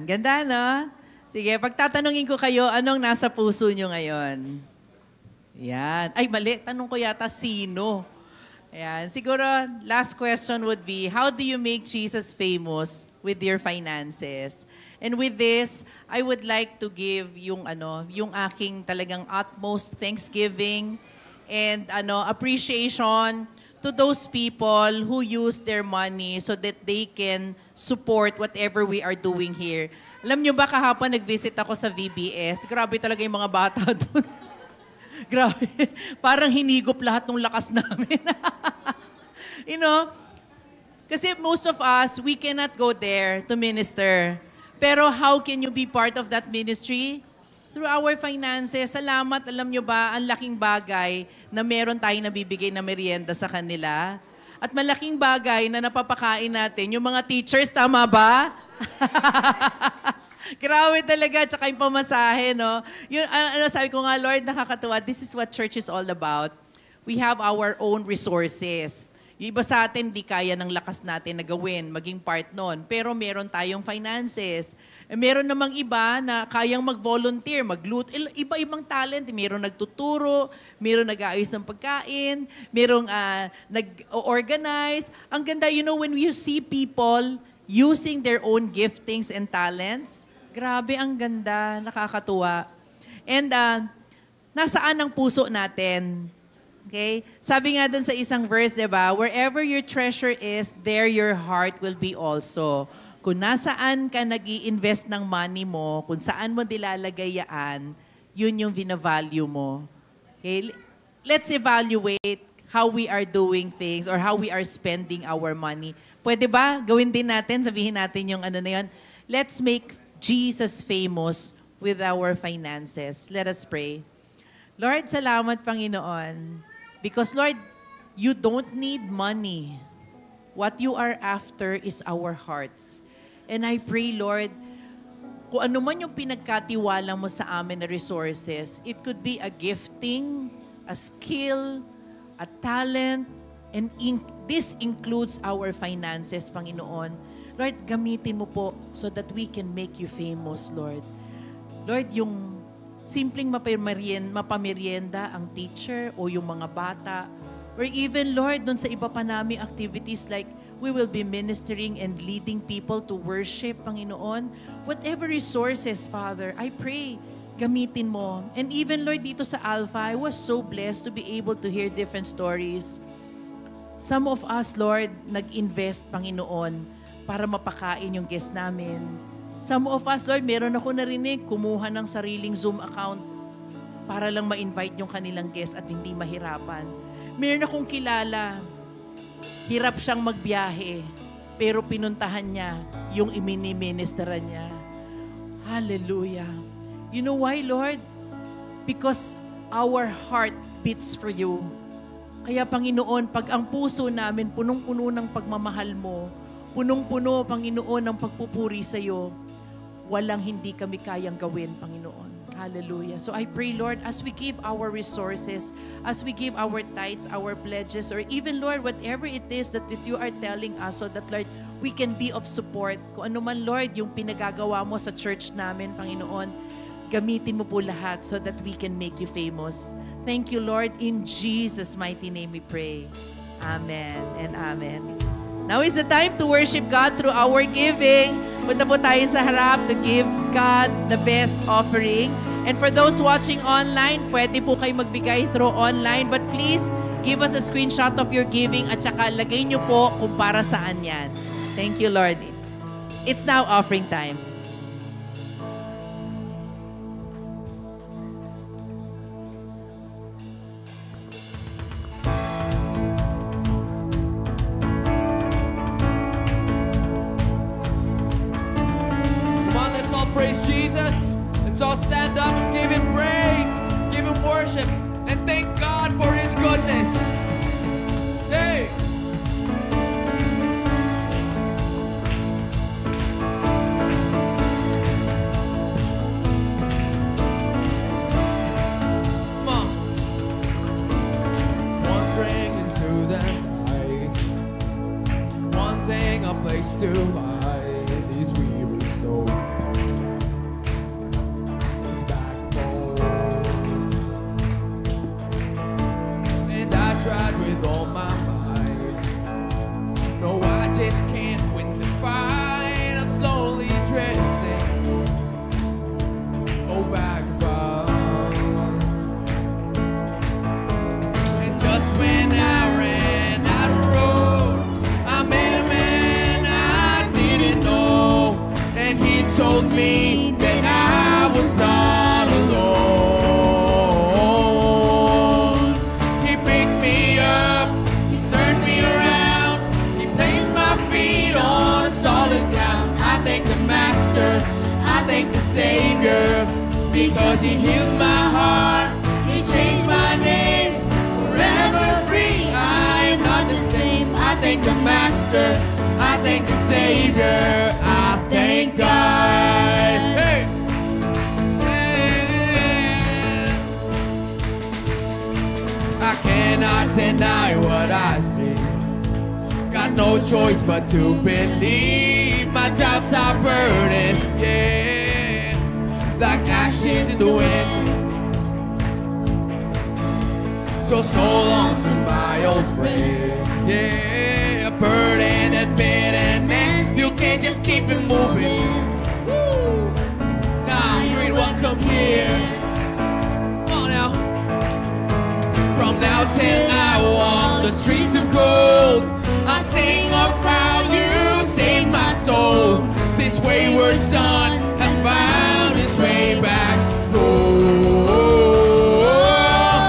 Ganda, no? Sige, pagtatanungin ko kayo, anong nasa puso nyo ngayon? Yan. Ay, mali. Tanong ko yata, sino? Ayan. Siguro, last question would be, how do you make Jesus famous with your finances? And with this, I would like to give yung aking talagang utmost thanksgiving and appreciation to those people who use their money so that they can support whatever we are doing here. Alam nyo ba, kahapon nag-visit ako sa VBS. Grabe talaga yung mga bata doon. Grabe. Parang hinigop lahat ng lakas namin. You know, kasi most of us, we cannot go there to minister. Pero how can you be part of that ministry? Through our finances. Salamat, alam nyo ba, ang laking bagay na meron tayong nabibigay na merienda sa kanila. At malaking bagay na napapakain natin yung mga teachers, tama ba? Grabe talaga, tsaka yung pamasahe, no? Yung, sabi ko nga, Lord, nakakatuwa, this is what church is all about. We have our own resources. Yung iba sa atin, di kaya ng lakas natin na gawin, maging part nun. Pero meron tayong finances. Meron namang iba na kayang mag-volunteer, magluto. Iba-ibang talent. Meron nagtuturo, meron nag-aayos ng pagkain, merong nag-organize. Ang ganda, when you see people using their own giftings and talents, grabe, ang ganda, nakakatuwa. And nasaan ang puso natin? Okay? Sabi nga dun sa isang verse, diba? Wherever your treasure is, there your heart will be also. Kung nasaan ka nag-i-invest ng money mo, kung saan mo dilalagay yan, yun yung vina-value mo. Okay? Let's evaluate how we are doing things or how we are spending our money. Pwede ba? Gawin din natin, sabihin natin yung ano na yun. Let's make Jesus famous with our finances. Let us pray. Lord, salamat, Panginoon. Because, Lord, you don't need money. What you are after is our hearts. And I pray, Lord, kung ano man yung pinagkatiwala mo sa amin na resources, it could be a gifting, a skill, a talent, and this includes our finances, Panginoon. Lord, gamitin mo po so that we can make you famous, Lord. Lord, yung simpleng mapamerienda ang teacher o yung mga bata. Or even, Lord, dun sa iba pa naming activities like we will be ministering and leading people to worship, Panginoon. Whatever resources, Father, I pray, gamitin mo. And even, Lord, dito sa Alpha, I was so blessed to be able to hear different stories. Some of us, Lord, nag-invest, Panginoon, para mapakain yung guest namin. Some of us, Lord, meron ako narinig, kumuha ng sariling Zoom account para lang ma-invite yung kanilang guest at hindi mahirapan. Meron akong kilala, hirap siyang magbiyahe, pero pinuntahan niya yung imini-ministeran niya. Hallelujah. You know why, Lord? Because our heart beats for you. Kaya, Panginoon, pag ang puso namin punong-puno ng pagmamahal mo, punong-puno, Panginoon, ng pagpupuri sa iyo, walang hindi kami kayang gawin, Panginoon. Hallelujah. So I pray, Lord, as we give our resources, as we give our tithes, our pledges, or even, Lord, whatever it is that you are telling us so that, Lord, we can be of support. Kung ano man, Lord, yung pinagagawa mo sa church namin, Panginoon, gamitin mo po lahat so that we can make you famous. Thank you, Lord. In Jesus' mighty name we pray. Amen and amen. Now is the time to worship God through our giving. Punta po tayo sa harap to give God the best offering. And for those watching online, pwede po kayo magbigay through online. But please, give us a screenshot of your giving at saka lagay nyo po kung para saan yan. Thank you, Lord. It's now offering time. Praise Jesus. Let's all stand up and give Him praise, give Him worship, and thank God for His goodness. Hey! Come on. Wandering into the night, wanting a place to hide these weary souls. Just can't win the fight. I'm slowly drifting. Oh, vagabond. And just when I ran out of road, I met a man I didn't know, and he told me that I was not alone. He picked me up, he turned me around, on a solid ground. I thank the Master, I thank the Savior, because He healed my heart, He changed my name, forever free. I am not the same. I thank the Master, I thank the Savior, I thank God. Hey! I cannot deny what I see. no choice but to believe. My doubts are burning, yeah, like ashes in the wind. So long to my old friend, yeah, burden and bitterness. You can't just keep it moving. Woo. Now you're welcome here. Come on now. From now till I walk the streets of gold, I sing of how you saved my soul. This wayward son has found his way back home.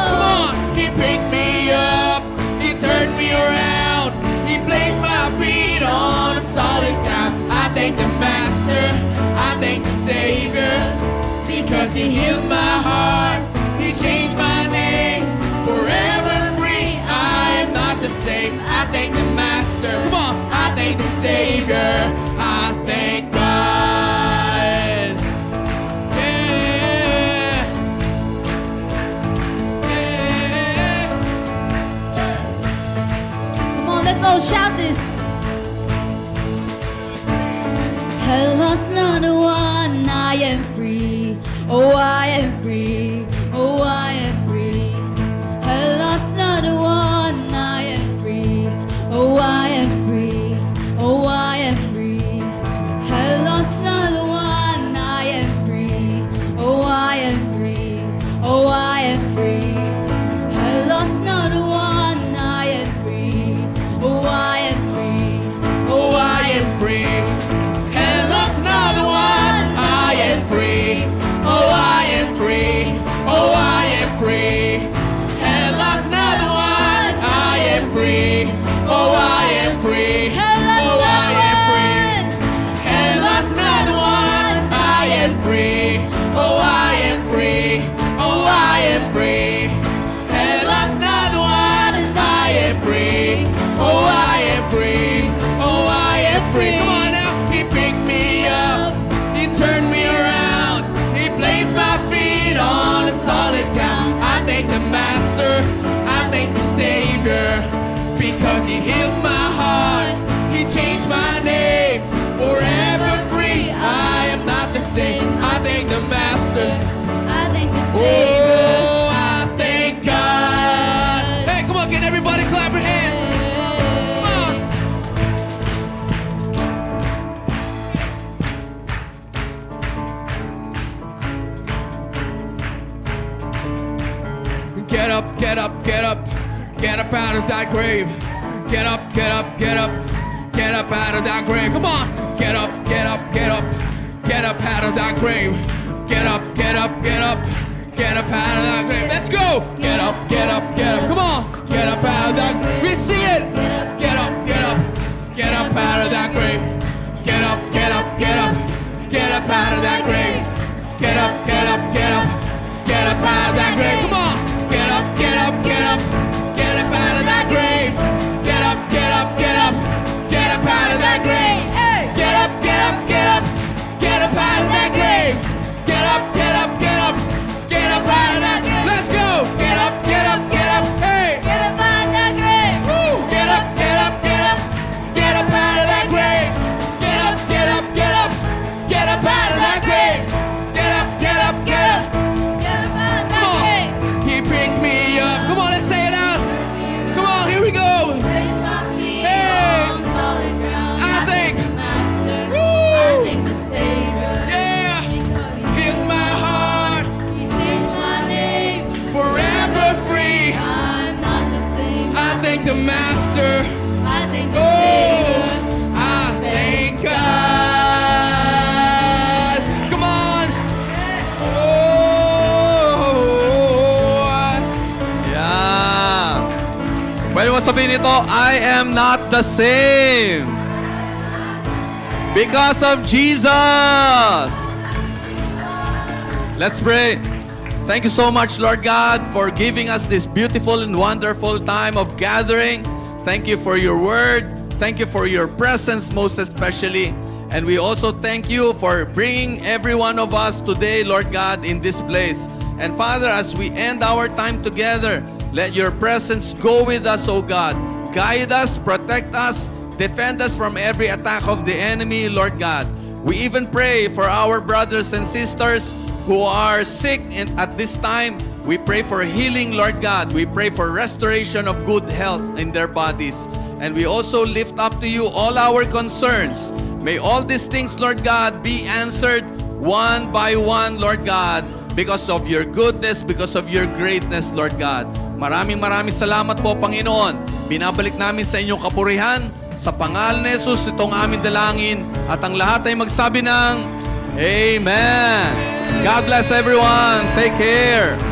Come on, he picked me up, he turned me around, he placed my feet on a solid ground. I thank the Master, I thank the Savior, because he healed my heart, he changed my name. Forever free, I am not the same. I thank the Master, come on, I thank the Savior, I thank God. Yeah. Yeah. Come on, let's all shout this. I lost not one, I am free. Oh, I am free. Oh, I am free. I lost not one, I am free. Oh, I am free. Oh, I am free. I lost not one, I am free. Oh, I am free. Oh, I am free. I lost not one, I am free. Oh, I am free. Oh, I am free. And lost not one, I am free. Oh, I am free. Oh, I am free. And lost not one, I am free. Oh, I am free. Oh, I am free. And lost not one, I am free. Oh, I am free. Oh, I am free. And lost not one, I am free. Oh, I am free. Oh, I am free. Come on now. He picked me up. He turned me around. He placed my feet on a solid ground. I thank the Master. I thank the Savior, because he healed my heart. He changed my name. Forever free. I am not the same. I thank the Master. I thank the Savior. Oh, I thank God. Hey, come on, can everybody clap your hands? Come on. Get up, get up, get up. Get up out of that grave. Get up, get up, get up. Get up out of that grave. Come on. Get up, get up, get up. Get up out of that grave. Get up, get up, get up. Get up out of that grave. Let's go. Get up, get up, get up. Come on. Get up out of that grave. We see it. Get up, get up. Get up out of that grave. Get up, get up, get up. Get up out of that grave. Get up, get up, get up. Get up out of that grave. Come on. Get up, get up, get up. Get up out of that grave. Get up, get up, get up. Get up out of that grave. Get up, get up, get up. Get up out of that grave. Get up, get up, get up. Get up out of that grave. Let's go. Get up, get up, get up. Hey. Get up out of that grave. Woo. Get up, get up, get up. Get up out of that grave. Get up, get up, get up. Get up out of that grave. Get up, get up, get up. Get up out of that Come on. grave. He picked me up. Come on, let's say it out. Come on, here we go. Place my feet Hey. on solid ground. I think. the Master. Woo. I thank the Savior. Yeah. Because Heal my heart. he changed my name. Forever free. I'm not the same. I thank the Master. I thank the Oh, Savior. I thank God. Come on. Oh. Yeah. Pwede mo sabihin ito, I am not the same. Because of Jesus. Let's pray. Thank you so much, Lord God, for giving us this beautiful and wonderful time of gathering. Thank you for your word. Thank you for your presence, most especially. And we also thank you for bringing every one of us today, Lord God, in this place. And Father, as we end our time together, let your presence go with us, O God. Guide us, protect us, Defend us from every attack of the enemy, Lord God. We even pray for our brothers and sisters who are sick at this time. We pray for healing, Lord God. We pray for restoration of good health in their bodies. And we also lift up to you all our concerns. May all these things, Lord God, be answered one by one, Lord God, because of your goodness, because of your greatness, Lord God. Maraming salamat po, Panginoon. Binabalik namin sa inyong kapurihan. Sa pangalan ni Jesus, itong aming dalangin. At ang lahat ay magsabi ng Amen. God bless everyone. Take care.